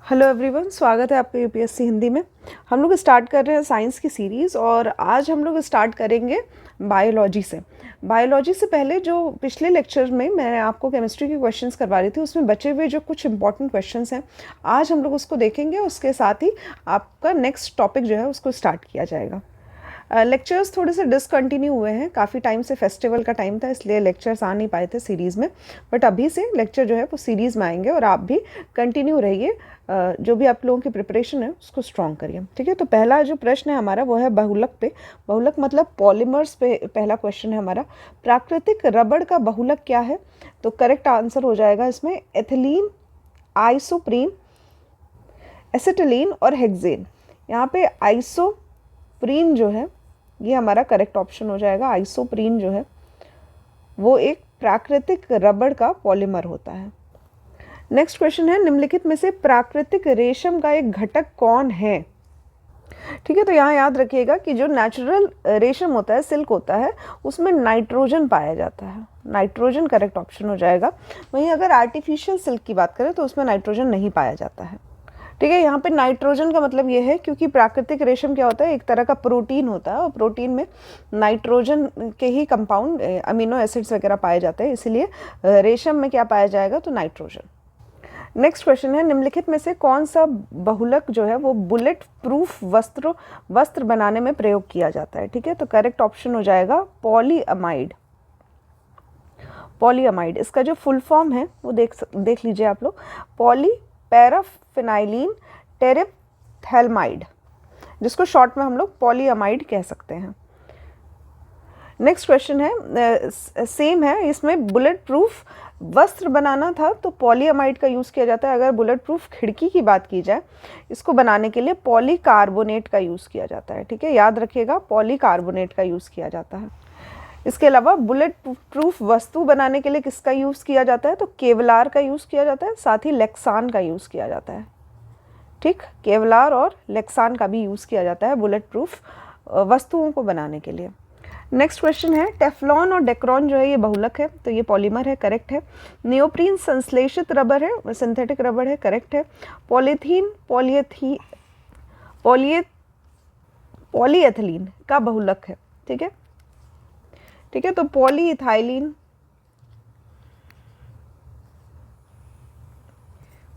Hello everyone, स्वागत है आपका यूपीएससी हिंदी में। हम लोग स्टार्ट कर रहे हैं साइंस की सीरीज़ और आज हम लोग स्टार्ट करेंगे बायोलॉजी से। बायोलॉजी से पहले जो पिछले लेक्चर में मैं आपको केमिस्ट्री के क्वेश्चंस करवा रही थी, उसमें बचे हुए जो कुछ इंपॉर्टेंट क्वेश्चंस हैं आज हम लोग उसको देखेंगे। उसके साथ ही आपका नेक्स्ट टॉपिक जो है उसको स्टार्ट किया जाएगा। लेक्चर्स थोड़े से डिसकंटिन्यू हुए हैं, काफ़ी टाइम से फेस्टिवल का टाइम था इसलिए लेक्चर्स आ नहीं पाए थे सीरीज़ में, बट अभी से लेक्चर जो है वो सीरीज़ में आएंगे और आप भी कंटिन्यू रहिए। जो भी आप लोगों की प्रिपरेशन है उसको स्ट्रॉन्ग करिए, ठीक है। तो पहला जो प्रश्न है हमारा वो है बहुलक पे। बहुलक मतलब पॉलीमर्स पे पहला क्वेश्चन है हमारा। प्राकृतिक रबड़ का बहुलक क्या है? तो करेक्ट आंसर हो जाएगा इसमें एथिलीन, आइसोप्रीन, एसिटिलीन और हेक्सेन। यहाँ पे आइसोप्रीन जो है ये हमारा करेक्ट ऑप्शन हो जाएगा। आइसोप्रीन जो है वो एक प्राकृतिक रबड़ का पॉलीमर होता है। नेक्स्ट क्वेश्चन है, निम्नलिखित में से प्राकृतिक रेशम का एक घटक कौन है? ठीक है, तो यहाँ याद रखिएगा कि जो नेचुरल रेशम होता है, सिल्क होता है, उसमें नाइट्रोजन पाया जाता है। नाइट्रोजन करेक्ट ऑप्शन हो जाएगा। वहीं अगर आर्टिफिशियल सिल्क की बात करें तो उसमें नाइट्रोजन नहीं पाया जाता है, ठीक है। यहाँ पे नाइट्रोजन का मतलब ये है क्योंकि प्राकृतिक रेशम क्या होता है, एक तरह का प्रोटीन होता है और प्रोटीन में नाइट्रोजन के ही कंपाउंड अमीनो एसिड्स वगैरह पाए जाते हैं, इसलिए रेशम में क्या पाया जाएगा, तो नाइट्रोजन। नेक्स्ट क्वेश्चन है, निम्नलिखित में से कौन सा बहुलक जो है वो बुलेट प्रूफ वस्त्र बनाने में प्रयोग किया जाता है? ठीक है, तो करेक्ट ऑप्शन हो जाएगा पॉलीअमाइड। पॉलीअमाइड इसका जो फुल फॉर्म है वो देख लीजिए आप लोग, पॉली पैराफिनाइलिन टेरेप्थैल्माइड, जिसको शॉर्ट में हम लोग पॉलीअमाइड कह सकते हैं। नेक्स्ट क्वेश्चन है, सेम है, इसमें बुलेट प्रूफ वस्त्र बनाना था तो पॉलीअमाइड का यूज़ किया जाता है। अगर बुलेट प्रूफ खिड़की की बात की जाए, इसको बनाने के लिए पॉलीकार्बोनेट का यूज़ किया जाता है, ठीक है, याद रखिएगा पॉलीकार्बोनेट का यूज़ किया जाता है। इसके अलावा बुलेट प्रूफ वस्तु बनाने के लिए किसका यूज़ किया जाता है? तो केवलार का यूज़ किया जाता है, साथ ही लेक्सान का यूज़ किया जाता है, ठीक। केवलार और लेक्सान का भी यूज़ किया जाता है बुलेट प्रूफ वस्तुओं को बनाने के लिए। नेक्स्ट क्वेश्चन है, टेफ्लॉन और डेक्रॉन जो है ये बहुलक है तो ये पॉलीमर है, करेक्ट है। नियोप्रीन संश्लेषित रबर है, सिंथेटिक रबर है, करेक्ट है। पॉलीथीन पॉलीएथिलीन का बहुलक है, ठीक है, ठीक है। तो पॉलीइथाइलिन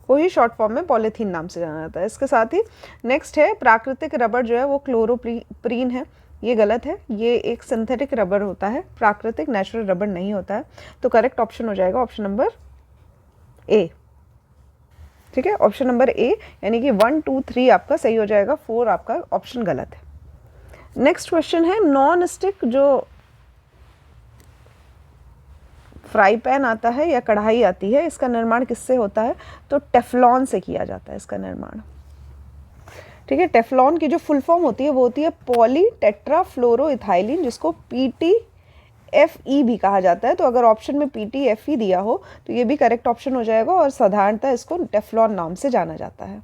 को ही शॉर्ट फॉर्म में पॉलीथीन नाम से जाना जाता है। इसके साथ ही नेक्स्ट है, प्राकृतिक रबर जो है वो क्लोरोप्रीन है, ये गलत है, ये एक सिंथेटिक रबर होता है, प्राकृतिक नेचुरल रबर नहीं होता है। तो करेक्ट ऑप्शन हो जाएगा ऑप्शन नंबर ए, ठीक है, ऑप्शन नंबर ए, यानी कि 1, 2, 3 आपका सही हो जाएगा, 4 आपका ऑप्शन गलत है। नेक्स्ट क्वेश्चन है, नॉन स्टिक जो फ्राई पैन आता है या कढ़ाई आती है, इसका निर्माण किससे होता है? तो टेफ्लॉन से किया जाता है इसका निर्माण, ठीक है। टेफ्लॉन की जो फुल फॉर्म होती है वो होती है पॉली टेट्राफ्लोरोइथाइलिन, जिसको PTFE भी कहा जाता है। तो अगर ऑप्शन में PTFE दिया हो तो ये भी करेक्ट ऑप्शन हो जाएगा और साधारणतः इसको टेफ्लॉन नाम से जाना जाता है।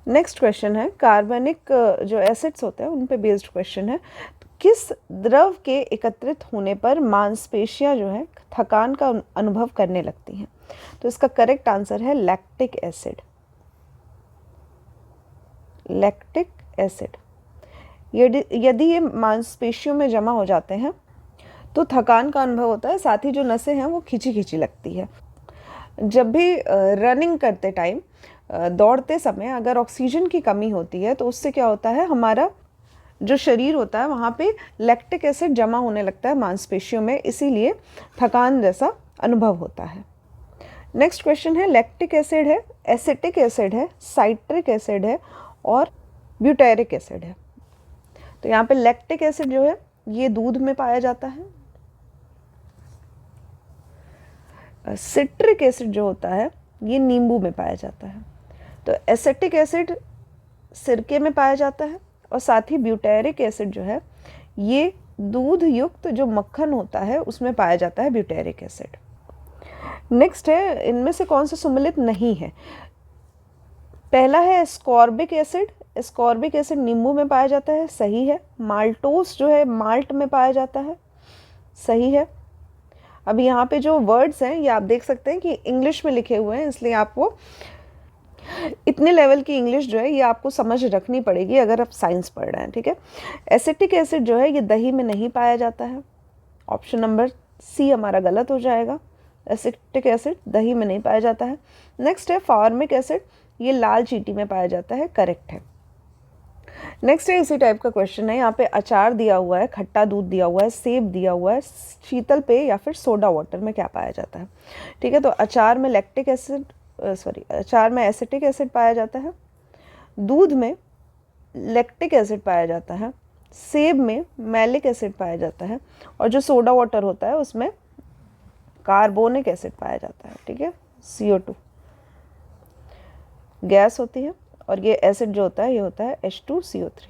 नेक्स्ट क्वेश्चन है, कार्बनिक जो एसिड्स होते हैं उन पे बेस्ड क्वेश्चन है। किस द्रव के एकत्रित होने पर मांसपेशियां जो है थकान का अनुभव करने लगती हैं? तो इसका करेक्ट आंसर है लैक्टिक एसिड। लैक्टिक एसिड यदि ये मांसपेशियों में जमा हो जाते हैं तो थकान का अनुभव होता है, साथ ही जो नसें हैं वो खिंची खिंची लगती है। जब भी रनिंग करते टाइम, दौड़ते समय अगर ऑक्सीजन की कमी होती है तो उससे क्या होता है, हमारा जो शरीर होता है वहाँ पे लैक्टिक एसिड जमा होने लगता है मांसपेशियों में, इसीलिए थकान जैसा अनुभव होता है। नेक्स्ट क्वेश्चन है, लैक्टिक एसिड है, एसिटिक एसिड है, साइट्रिक एसिड है और ब्यूटेरिक एसिड है। तो यहाँ पे लैक्टिक एसिड जो है ये दूध में पाया जाता है, सिट्रिक एसिड जो होता है ये नींबू में पाया जाता है, तो एसिटिक एसिड सिरके में पाया जाता है और साथ ही ब्यूटेरिक एसिड जो है ये दूध युक्त जो मक्खन होता है उसमें पाया जाता है, ब्यूटेरिक एसिड। नेक्स्ट है, इनमें से कौन सा सम्मिलित नहीं है? पहला है एस्कॉर्बिक एसिड। एस्कॉर्बिक एसिड नींबू में पाया जाता है, सही है। माल्टोस जो है माल्ट में पाया जाता है, सही है। अब यहाँ पे जो वर्ड्स हैं ये आप देख सकते हैं कि इंग्लिश में लिखे हुए हैं, इसलिए आपको इतने लेवल की इंग्लिश जो है ये आपको समझ रखनी पड़ेगी अगर आप साइंस पढ़ रहे हैं, ठीक है। एसिटिक एसिड जो है ये दही में नहीं पाया जाता है, ऑप्शन नंबर सी हमारा गलत हो जाएगा। एसिटिक एसिड दही में नहीं पाया जाता है। नेक्स्ट है फॉर्मिक एसिड, ये लाल चींटी में पाया जाता है, करेक्ट है। नेक्स्ट है इसी टाइप का क्वेश्चन है, यहाँ पे अचार दिया हुआ है, खट्टा दूध दिया हुआ है, सेब दिया हुआ है, शीतल पेय या फिर सोडा वाटर में क्या पाया जाता है, ठीक है। तो अचार में लैक्टिक एसिड अचार में एसिटिक एसिड पाया जाता है, दूध में लैक्टिक एसिड पाया जाता है, सेब में मैलिक एसिड पाया जाता है, और जो सोडा वाटर होता है उसमें कार्बोनिक एसिड पाया जाता है, ठीक है। CO2 गैस होती है और ये एसिड जो होता है ये होता है H2CO3।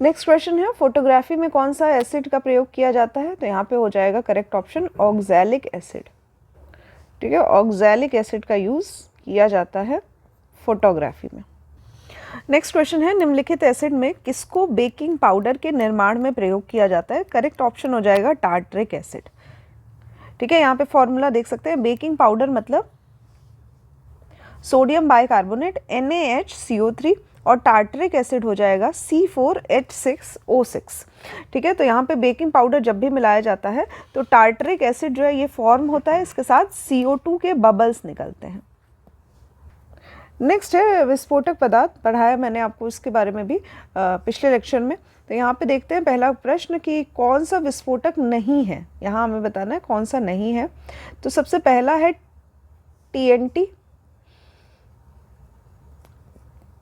नेक्स्ट क्वेश्चन है, फोटोग्राफी में कौन सा एसिड का प्रयोग किया जाता है, तो यहाँ पे हो जाएगा करेक्ट ऑप्शन ऑक्सैलिक एसिड, ठीक है। ऑक्सैलिक एसिड का यूज़ किया जाता है फोटोग्राफी में। नेक्स्ट क्वेश्चन है, निम्नलिखित एसिड में किसको बेकिंग पाउडर के निर्माण में प्रयोग किया जाता है, करेक्ट ऑप्शन हो जाएगा टार्टरिक एसिड, ठीक है। यहाँ पे फॉर्मूला देख सकते हैं, बेकिंग पाउडर मतलब सोडियम बाइकार्बोनेट NaHCO3 और टार्टरिक एसिड हो जाएगा C4H6O6, ठीक है। तो यहाँ पे बेकिंग पाउडर जब भी मिलाया जाता है तो टार्टरिक एसिड जो है ये फॉर्म होता है, इसके साथ CO2 के बबल्स निकलते हैं। नेक्स्ट है विस्फोटक पदार्थ, पढ़ाया मैंने आपको इसके बारे में भी पिछले लेक्चर में। तो यहाँ पे देखते हैं पहला प्रश्न कि कौन सा विस्फोटक नहीं है, यहाँ हमें बताना है कौन सा नहीं है। तो सबसे पहला है TNT,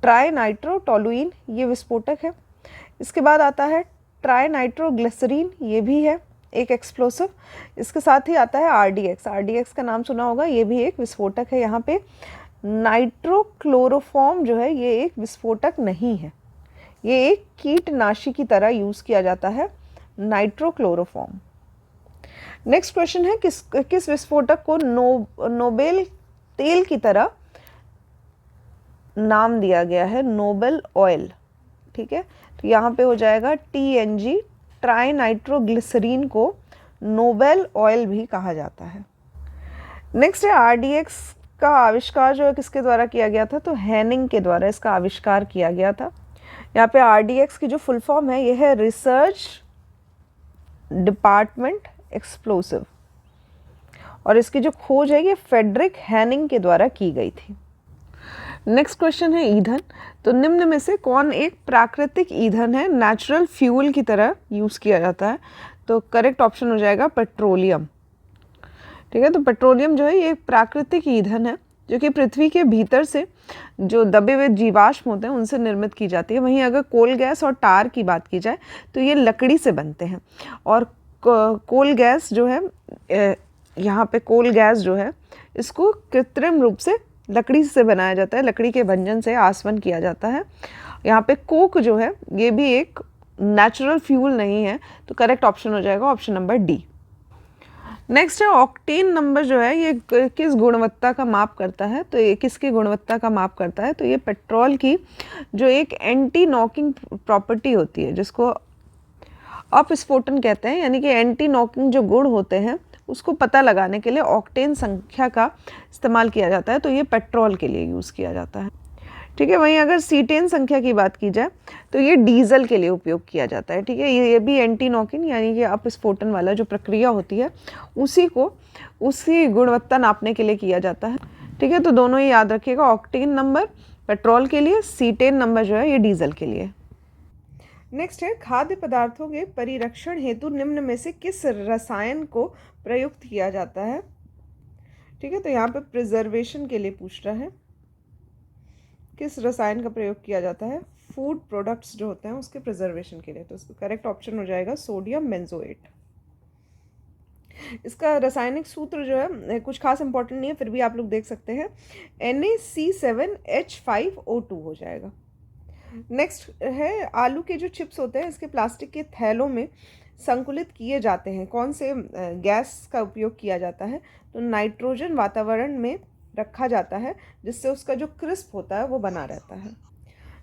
ट्राई नाइट्रोटोलुइन, ये विस्फोटक है। इसके बाद आता है ट्राई नाइट्रोग्लिसरीन, ये भी है एक एक्सप्लोसिव। इसके साथ ही आता है RDX का नाम सुना होगा, ये भी एक विस्फोटक है। यहाँ पे नाइट्रोक्लोरोफॉर्म जो है ये एक विस्फोटक नहीं है, ये एक कीटनाशी की तरह यूज़ किया जाता है, नाइट्रोक्लोरोफॉर्म। नेक्स्ट क्वेश्चन है, किस विस्फोटक को नोबेल तेल की तरह नाम दिया गया है, नोबेल ऑयल, ठीक है। तो यहाँ पे हो जाएगा TNG, ट्राई नाइट्रोग्लिसरीन को नोबेल ऑयल भी कहा जाता है। नेक्स्ट है RDX का आविष्कार जो है किसके द्वारा किया गया था, तो हैनिंग के द्वारा इसका आविष्कार किया गया था। यहाँ पे RDX की जो फुल फॉर्म है ये है रिसर्च डिपार्टमेंट एक्सप्लोसिव, और इसकी जो खोज है ये फ्रेडरिक हैनिंग के द्वारा की गई थी। नेक्स्ट क्वेश्चन है ईंधन, तो निम्न में से कौन एक प्राकृतिक ईंधन है, नेचुरल फ्यूल की तरह यूज़ किया जाता है, तो करेक्ट ऑप्शन हो जाएगा पेट्रोलियम, ठीक है। तो पेट्रोलियम जो है ये एक प्राकृतिक ईंधन है जो कि पृथ्वी के भीतर से जो दबे हुए जीवाश्म होते हैं उनसे निर्मित की जाती है। वहीं अगर कोल गैस और टार की बात की जाए तो ये लकड़ी से बनते हैं, और कोल गैस जो है यहाँ पे कोल गैस जो है इसको कृत्रिम रूप से लकड़ी से बनाया जाता है, लकड़ी के भंजन से आसवन किया जाता है। यहाँ पे कोक जो है ये भी एक नेचुरल फ्यूल नहीं है, तो करेक्ट ऑप्शन हो जाएगा ऑप्शन नंबर डी। नेक्स्ट है ऑक्टेन नंबर जो है ये किस गुणवत्ता का माप करता है, तो ये किसकी गुणवत्ता का माप करता है, तो ये पेट्रोल की जो एक एंटी नॉकिंग प्रॉपर्टी होती है जिसको अपस्फोटन कहते हैं, यानी कि एंटी नॉकिंग जो गुण होते हैं उसको पता लगाने के लिए ऑक्टेन संख्या का इस्तेमाल किया जाता है, तो ये पेट्रोल के लिए यूज़ किया जाता है, ठीक है। वहीं अगर सीटेन संख्या की बात की जाए तो ये डीजल के लिए उपयोग किया जाता है, ठीक है। ये भी एंटी नॉकिंग यानी कि अपस्फोटन वाला जो प्रक्रिया होती है उसी गुणवत्ता नापने के लिए किया जाता है, ठीक है। तो दोनों ही याद रखिएगा, ऑक्टेन नंबर पेट्रोल के लिए, सीटेन नंबर जो है ये डीजल के लिए। नेक्स्ट है खाद्य पदार्थों के परिरक्षण हेतु निम्न में से किस रसायन को प्रयुक्त किया जाता है, ठीक है। तो यहाँ पे प्रिजर्वेशन के लिए पूछ रहा है, किस रसायन का प्रयोग किया जाता है फूड प्रोडक्ट्स जो होते हैं उसके प्रिजर्वेशन के लिए, तो करेक्ट ऑप्शन हो जाएगा सोडियम बेंजोएट। इसका रासायनिक सूत्र जो है कुछ खास इंपॉर्टेंट नहीं है, फिर भी आप लोग देख सकते हैं, NaC7H5O2 हो जाएगा। नेक्स्ट है आलू के जो चिप्स होते हैं इसके प्लास्टिक के थैलों में संकुलित किए जाते हैं, कौन से गैस का उपयोग किया जाता है, तो नाइट्रोजन वातावरण में रखा जाता है जिससे उसका जो क्रिस्प होता है वो बना रहता है।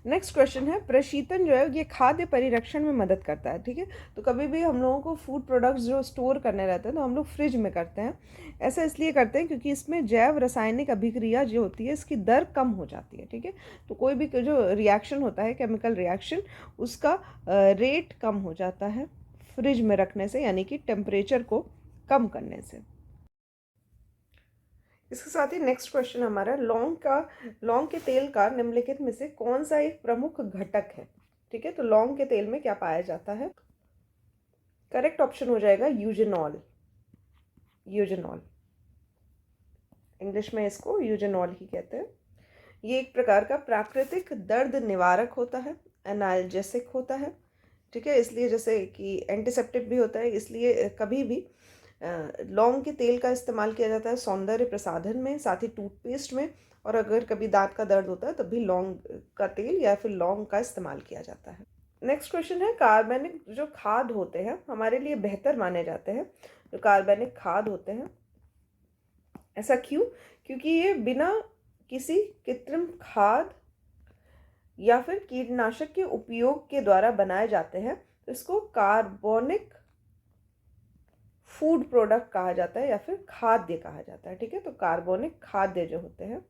नेक्स्ट क्वेश्चन है, प्रशीतन जो है ये खाद्य परिरक्षण में मदद करता है, ठीक है। तो कभी भी हम लोगों को फूड प्रोडक्ट्स जो स्टोर करने रहते हैं तो हम लोग फ्रिज में करते हैं। ऐसा इसलिए करते हैं क्योंकि इसमें जैव रासायनिक अभिक्रिया जो होती है इसकी दर कम हो जाती है, ठीक है। तो कोई भी जो रिएक्शन होता है, केमिकल रिएक्शन, उसका रेट कम हो जाता है फ्रिज में रखने से, यानी कि टेम्परेचर को कम करने से। इसके साथ ही नेक्स्ट क्वेश्चन हमारा, लौंग के तेल का निम्नलिखित में से कौन सा एक प्रमुख घटक है, ठीक है। तो लौंग के तेल में क्या पाया जाता है? करेक्ट ऑप्शन हो जाएगा यूजेनॉल। यूजेनॉल, इंग्लिश में इसको यूजेनॉल ही कहते हैं। ये एक प्रकार का प्राकृतिक दर्द निवारक होता है, एनाल्जेसिक होता है, ठीक है। इसलिए जैसे कि एंटीसेप्टिक भी होता है, इसलिए कभी भी लौंग के तेल का इस्तेमाल किया जाता है सौंदर्य प्रसाधन में, साथ ही टूथपेस्ट में, और अगर कभी दांत का दर्द होता है तब भी लौंग का तेल या फिर लौंग का इस्तेमाल किया जाता है। नेक्स्ट क्वेश्चन है, कार्बनिक जो खाद होते हैं हमारे लिए बेहतर माने जाते हैं। जो कार्बनिक खाद होते हैं, ऐसा क्यों? क्योंकि ये बिना किसी कृत्रिम खाद या फिर कीटनाशक के उपयोग के द्वारा बनाए जाते हैं, तो इसको कार्बनिक फूड प्रोडक्ट कहा जाता है या फिर खाद्य कहा जाता है, ठीक है। तो कार्बनिक खाद्य जो होते हैं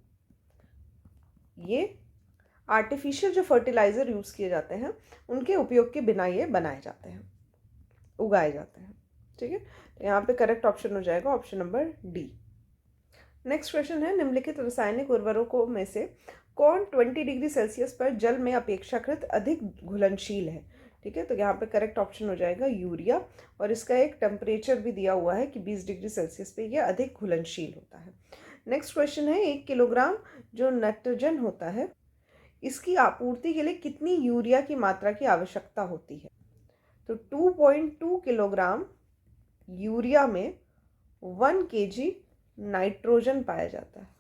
ये आर्टिफिशियल जो फर्टिलाइज़र यूज़ किए जाते हैं उनके उपयोग के बिना ये बनाए जाते हैं, उगाए जाते हैं, ठीक है। तो यहाँ पे करेक्ट ऑप्शन हो जाएगा option number D. Next question है, निम्नलिखित रासायनिक उर्वरकों में से कौन 20 डिग्री सेल्सियस पर जल में अपेक्षाकृत अधिक घुलनशील है, ठीक है। तो यहाँ पे करेक्ट ऑप्शन हो जाएगा यूरिया, और इसका एक टेम्परेचर भी दिया हुआ है कि 20 डिग्री सेल्सियस पे ये अधिक घुलनशील होता है। नेक्स्ट क्वेश्चन है, 1 किलोग्राम जो नाइट्रोजन होता है इसकी आपूर्ति के लिए कितनी यूरिया की मात्रा की आवश्यकता होती है? तो 2.2 किलोग्राम यूरिया में 1 kg नाइट्रोजन पाया जाता है।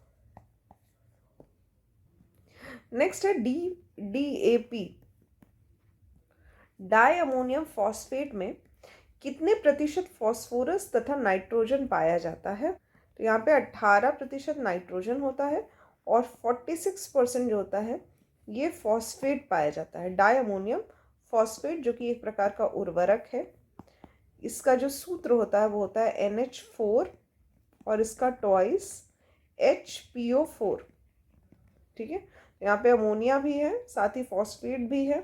नेक्स्ट है DAP, डाई अमोनियम फॉस्फेट में कितने प्रतिशत फॉस्फोरस तथा नाइट्रोजन पाया जाता है? तो यहाँ पे 18% नाइट्रोजन होता है और 46% जो होता है ये फॉस्फेट पाया जाता है। डाई अमोनियम फॉस्फेट जो कि एक प्रकार का उर्वरक है, इसका जो सूत्र होता है वो होता है NH4 और इसका ट्वाइस HPO4, ठीक है। यहाँ पे अमोनिया भी है, साथ ही फॉस्फेट भी है,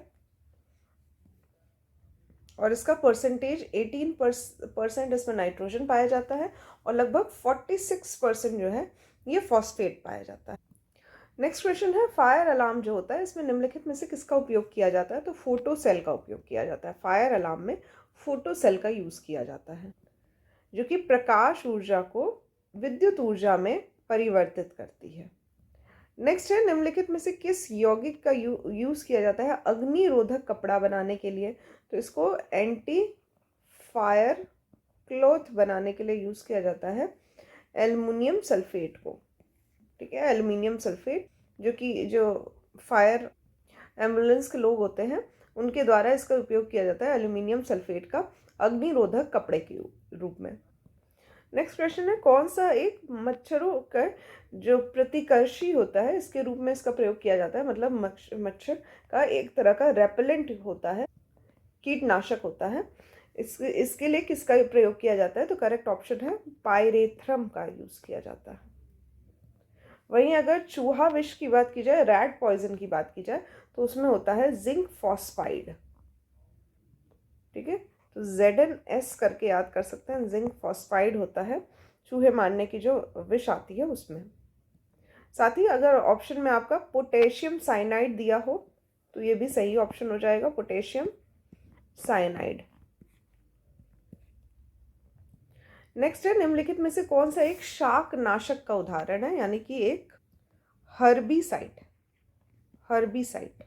और इसका परसेंटेज 18% इसमें नाइट्रोजन पाया जाता है और लगभग 46% जो है ये फॉस्फेट पाया जाता है। नेक्स्ट क्वेश्चन है, फायर अलार्म जो होता है इसमें निम्नलिखित में से किसका उपयोग किया जाता है? तो फोटो सेल का उपयोग किया जाता है। फायर अलार्म में फोटो सेल का यूज़ किया जाता है, जो कि प्रकाश ऊर्जा को विद्युत ऊर्जा में परिवर्तित करती है। नेक्स्ट है, निम्नलिखित में से किस यौगिक का यूज़ किया जाता है अग्निरोधक कपड़ा बनाने के लिए? तो इसको एंटी फायर क्लॉथ बनाने के लिए यूज़ किया जाता है एल्युमिनियम सल्फेट को, ठीक है। एल्युमिनियम सल्फेट जो फायर एम्बुलेंस के लोग होते हैं उनके द्वारा इसका उपयोग किया जाता है एल्युमिनियम सल्फेट का अग्निरोधक कपड़े के रूप में। नेक्स्ट क्वेश्चन है, कौन सा एक मच्छरों का जो प्रतिकर्षी होता है इसके रूप में इसका प्रयोग किया जाता है? मतलब मच्छर का एक तरह का रेपेलेंट होता है, कीटनाशक होता है। इसके लिए किसका प्रयोग किया जाता है? तो करेक्ट ऑप्शन है पायरेथ्रम का यूज़ किया जाता है। वहीं अगर चूहा विष की बात की जाए, रैट पॉइजन की बात की जाए, तो उसमें होता है जिंक फॉस्फाइड, ठीक है। तो ZnS करके याद कर सकते हैं, जिंक फॉस्फाइड होता है चूहे मारने की जो विष आती है उसमें। साथ ही अगर ऑप्शन में आपका पोटेशियम साइनाइड दिया हो तो ये भी सही ऑप्शन हो जाएगा, पोटेशियम साइनाइड। नेक्स्ट है, निम्नलिखित में से कौन सा एक शाकनाशक का उदाहरण है, यानी कि एक हर्बिसाइड? हर्बिसाइड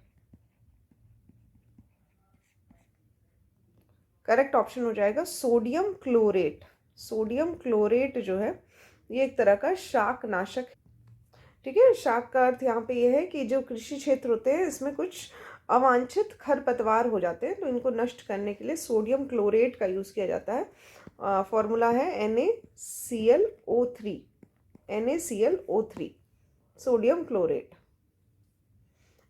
करेक्ट ऑप्शन हो जाएगा सोडियम क्लोरेट। सोडियम क्लोरेट जो है ये एक तरह का शाकनाशक है, ठीक है। शाक का अर्थ यहाँ पे ये है कि जो कृषि क्षेत्र होते हैं इसमें कुछ अवांछित खरपतवार हो जाते हैं, तो इनको नष्ट करने के लिए सोडियम क्लोरेट का यूज़ किया जाता है। फॉर्मूला है NaClO3, सोडियम क्लोरेट।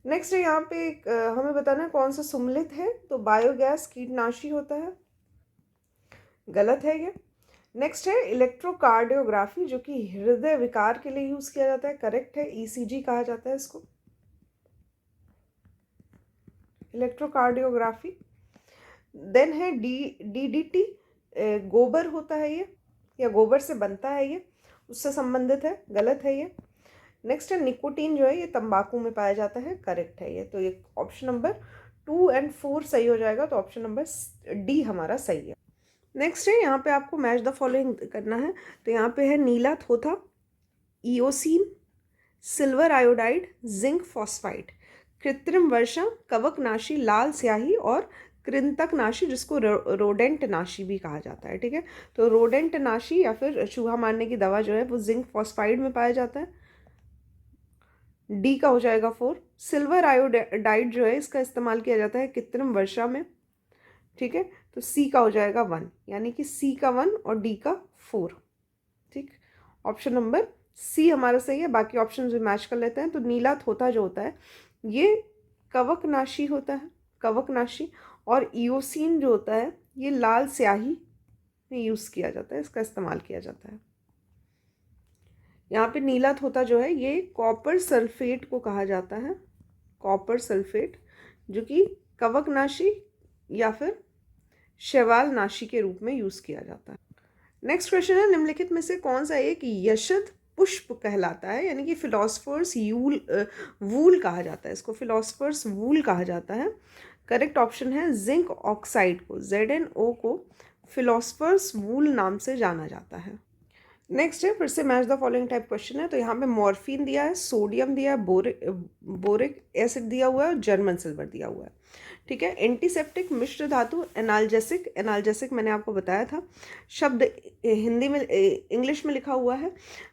नेक्स्ट है यहाँ पे हमें बताना है कौन सा सुमेलित है, तो बायोगैस कीटनाशी होता है, गलत है ये। नेक्स्ट है इलेक्ट्रोकार्डियोग्राफी, जो कि हृदय विकार के लिए यूज किया जाता है, करेक्ट है, ईसीजी कहा जाता है इसको, इलेक्ट्रोकार्डियोग्राफी। देन है डीडीटी, गोबर होता है ये, या गोबर से बनता है ये, उससे संबंधित है, गलत है ये। नेक्स्ट है निकोटीन, जो है ये तंबाकू में पाया जाता है, करेक्ट है ये। तो ये ऑप्शन नंबर 2 और 4 सही हो जाएगा, तो ऑप्शन नंबर डी हमारा सही है। नेक्स्ट है यहाँ पे आपको मैच द फॉलोइंग करना है, तो यहाँ पे है नीला थोथा, eosin, silver iodide, zinc phosphide, कृत्रिम वर्षा, कवकनाशी, लाल स्याही और कृंतकनाशी, जिसको रोडेंट नाशी भी कहा जाता है, ठीक है। तो रोडेंट नाशी या फिर चूहा मारने की दवा जो है वो जिंक फॉस्फाइड में पाया जाता है, डी का हो जाएगा 4। सिल्वर आयोडाइड जो है इसका इस्तेमाल किया जाता है कृत्रिम वर्षा में, ठीक है, तो सी का हो जाएगा 1, यानी कि सी का 1 और डी का 4, ठीक। ऑप्शन नंबर सी हमारा सही है, बाकी ऑप्शन भी मैच कर लेते हैं। तो नीला थोथा जो होता है ये कवकनाशी होता है, कवकनाशी, और ईओसिन जो होता है ये लाल स्याही में यूज़ किया जाता है, इसका इस्तेमाल किया जाता है। यहाँ पे नीला थोथा जो है ये कॉपर सल्फेट को कहा जाता है, कॉपर सल्फेट, जो कि कवकनाशी या फिर शैवालनाशी के रूप में यूज़ किया जाता है। नेक्स्ट क्वेश्चन है, निम्नलिखित में से कौन सा एक यशद पुष्प कहलाता है, यानी कि फिलोसफर्स वूल कहा जाता है इसको, फिलोसफर्स वूल कहा जाता है। करेक्ट ऑप्शन है जिंक ऑक्साइड को, ZnO को फिलोसफर्स वूल नाम से जाना जाता है। नेक्स्ट है फिर से match the following type question है, तो यहाँ पे मॉर्फिन दिया है, सोडियम दिया है, बोरिक एसिड दिया हुआ है और जर्मन सिल्वर दिया हुआ है, ठीक है। एंटीसेप्टिक, मिश्र धातु, एनाल्जेसिक, एनाल्जेसिक मैंने आपको बताया था, शब्द हिंदी में इंग्लिश में लिखा हुआ है,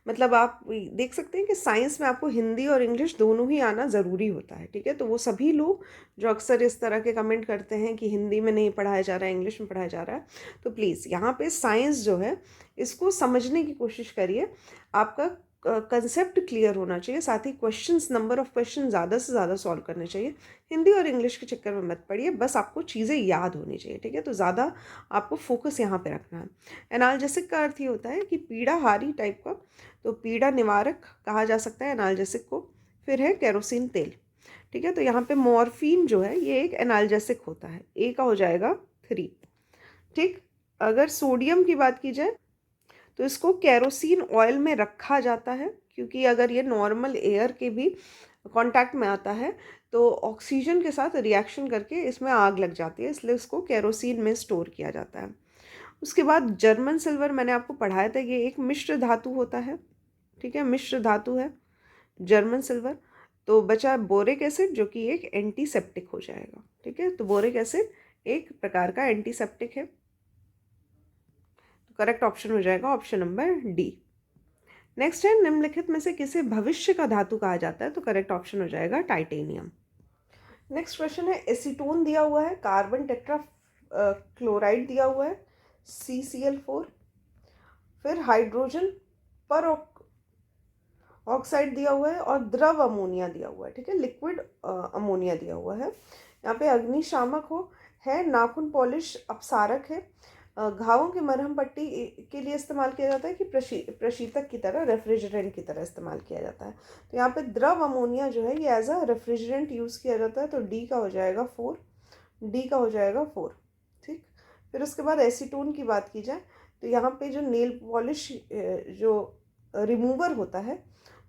मतलब आप देख सकते हैं कि साइंस में आपको हिंदी और इंग्लिश दोनों ही आना ज़रूरी होता है, ठीक है। तो वो सभी लोग जो अक्सर इस तरह के कमेंट करते हैं कि हिंदी में नहीं पढ़ाया जा रहा है, इंग्लिश में पढ़ाया जा रहा है, तो प्लीज़ यहाँ पे साइंस जो है इसको समझने की कोशिश करिए, आपका कंसेप्ट क्लियर होना चाहिए, साथ ही क्वेश्चंस, नंबर ऑफ क्वेश्चन ज़्यादा से ज़्यादा सॉल्व करने चाहिए। हिंदी और इंग्लिश के चक्कर में मत पड़िए, बस आपको चीज़ें याद होनी चाहिए, ठीक है। तो ज़्यादा आपको फोकस यहाँ पे रखना है। एनाल्जेसिक का अर्थ ये होता है कि पीड़ाहारी टाइप का, तो पीड़ा निवारक कहा जा सकता है एनाल्जेसिक को। फिर है केरोसिन तेल, ठीक है। तो यहाँ पे मॉर्फिन जो है ये एक एनाल्जेसिक होता है, ए का हो जाएगा 3, ठीक। अगर सोडियम की बात की जाए तो इसको केरोसिन ऑयल में रखा जाता है, क्योंकि अगर ये नॉर्मल एयर के भी कांटेक्ट में आता है तो ऑक्सीजन के साथ रिएक्शन करके इसमें आग लग जाती है, इसलिए इसको केरोसिन में स्टोर किया जाता है। उसके बाद जर्मन सिल्वर मैंने आपको पढ़ाया था, ये एक मिश्र धातु होता है, ठीक है, मिश्र धातु है जर्मन सिल्वर। तो बचा बोरिक एसिड, जो कि एक एंटीसेप्टिक हो जाएगा, ठीक है। तो बोरिक एसिड एक प्रकार का एंटीसेप्टिक है, करेक्ट ऑप्शन हो जाएगा ऑप्शन नंबर डी। नेक्स्ट है, निम्नलिखित में से किसे भविष्य का धातु कहा जाता है, तो करेक्ट ऑप्शन हो जाएगा टाइटेनियम। नेक्स्ट क्वेश्चन है, एसीटोन दिया हुआ है, कार्बन टेट्रा क्लोराइड दिया हुआ है, CCl4, फिर हाइड्रोजन पर ऑक्साइड दिया हुआ है और द्रव अमोनिया दिया हुआ है, ठीक है, लिक्विड अमोनिया दिया हुआ है। यहाँ पे अग्निशामक है, नाखून पॉलिश अपसारक है, घावों की मरहम पट्टी के लिए इस्तेमाल किया जाता है, कि प्रशीतक की तरह, रेफ्रिजरेंट की तरह इस्तेमाल किया जाता है। तो यहाँ पे द्रव अमोनिया जो है ये एज अ रेफ्रिजरेंट यूज़ किया जाता है, तो डी का हो जाएगा 4, डी का हो जाएगा 4, ठीक। फिर उसके बाद एसीटोन की बात की जाए तो यहाँ पे जो नेल पॉलिश जो रिमूवर होता है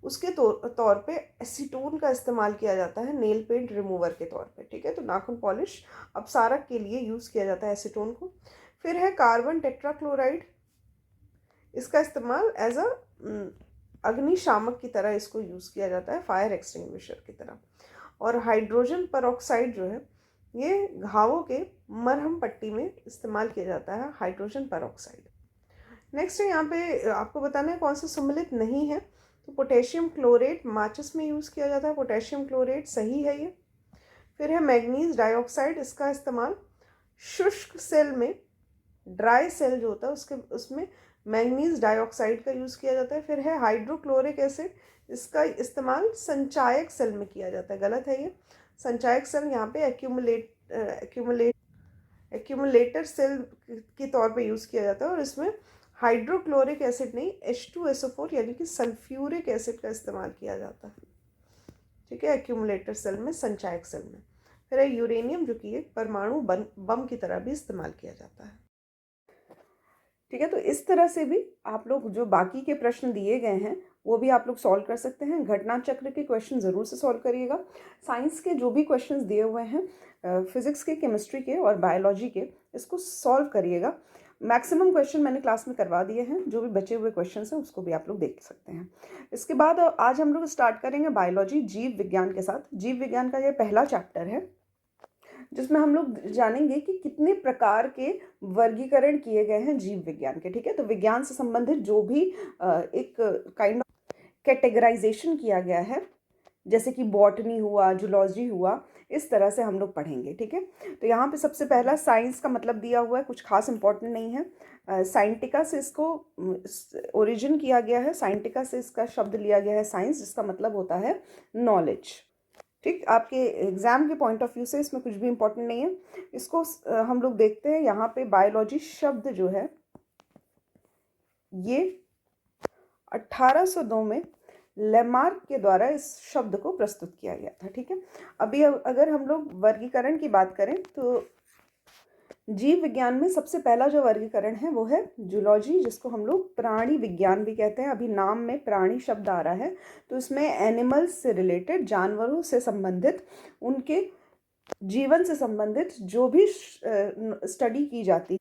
उसके तौर पे एसीटोन का इस्तेमाल किया जाता है, नेल पेंट रिमूवर के तौर पे, ठीक है। तो नाखून पॉलिश अपसारक के लिए यूज़ किया जाता है एसीटोन को। फिर है कार्बन टेट्राक्लोराइड, इसका इस्तेमाल एज अ अग्निशामक की तरह इसको यूज़ किया जाता है, फायर एक्सटिंग्विशर की तरह। और हाइड्रोजन परऑक्साइड जो है ये घावों के मरहम पट्टी में इस्तेमाल किया जाता है, हाइड्रोजन परऑक्साइड। नेक्स्ट है, यहाँ पे आपको बताना है कौन सा सम्मिलित नहीं है, तो पोटेशियम क्लोरेट माचिस में यूज़ किया जाता है, पोटेशियम क्लोरेट सही है ये। फिर है मैग्नीज डाइऑक्साइड, इसका इस्तेमाल शुष्क सेल में, ड्राई सेल जो होता है उसमें मैग्नीज डाइऑक्साइड का यूज़ किया जाता है। फिर है हाइड्रोक्लोरिक एसिड, इसका इस्तेमाल संचायक सेल में किया जाता है। गलत है ये। संचायक सेल यहाँ पे एक्यूमुलेटर सेल के तौर पे यूज़ किया जाता है और इसमें हाइड्रोक्लोरिक एसिड नहीं H2SO4 यानी कि सल्फ्यूरिक एसिड का इस्तेमाल किया जाता है। ठीक है, एक्यूमुलेटर सेल में, संचायक सेल में। फिर है यूरेनियम, जो कि एक परमाणु बम की तरह भी इस्तेमाल किया जाता है। ठीक है, तो इस तरह से भी आप लोग जो बाकी के प्रश्न दिए गए हैं वो भी आप लोग सॉल्व कर सकते हैं। घटना चक्र के क्वेश्चन ज़रूर से सॉल्व करिएगा। साइंस के जो भी क्वेश्चंस दिए हुए हैं, फिजिक्स के, केमिस्ट्री के और बायोलॉजी के, इसको सॉल्व करिएगा। मैक्सिमम क्वेश्चन मैंने क्लास में करवा दिए हैं। जो भी बचे हुए क्वेश्चंस हैं उसको भी आप लोग देख सकते हैं। इसके बाद आज हम लोग स्टार्ट करेंगे बायोलॉजी, जीव विज्ञान के साथ। जीव विज्ञान का ये पहला चैप्टर है जिसमें हम लोग जानेंगे कि कितने प्रकार के वर्गीकरण किए गए हैं जीव विज्ञान के। ठीक है, तो विज्ञान से संबंधित जो भी एक काइंड ऑफ कैटेगराइजेशन किया गया है, जैसे कि बॉटनी हुआ, जूलॉजी हुआ, इस तरह से हम लोग पढ़ेंगे। ठीक है, तो यहाँ पे सबसे पहला साइंस का मतलब दिया हुआ है, कुछ खास इंपॉर्टेंट नहीं है। साइंटिका से इसको ओरिजिन किया गया है। साइंटिका से इसका शब्द लिया गया है साइंस, जिसका मतलब होता है नॉलेज। ठीक, आपके एग्जाम के पॉइंट ऑफ व्यू से इसमें कुछ भी इंपॉर्टेंट नहीं है। इसको हम लोग देखते हैं। यहाँ पे बायोलॉजी शब्द जो है ये 1802 में लेमार्क के द्वारा इस शब्द को प्रस्तुत किया गया था। ठीक है, अभी अगर हम लोग वर्गीकरण की बात करें तो जीव विज्ञान में सबसे पहला जो वर्गीकरण है वो है जूलॉजी, जिसको हम लोग प्राणी विज्ञान भी कहते हैं। अभी नाम में प्राणी शब्द आ रहा है, तो इसमें एनिमल्स से रिलेटेड, जानवरों से संबंधित, उनके जीवन से संबंधित जो भी स्टडी की जाती है,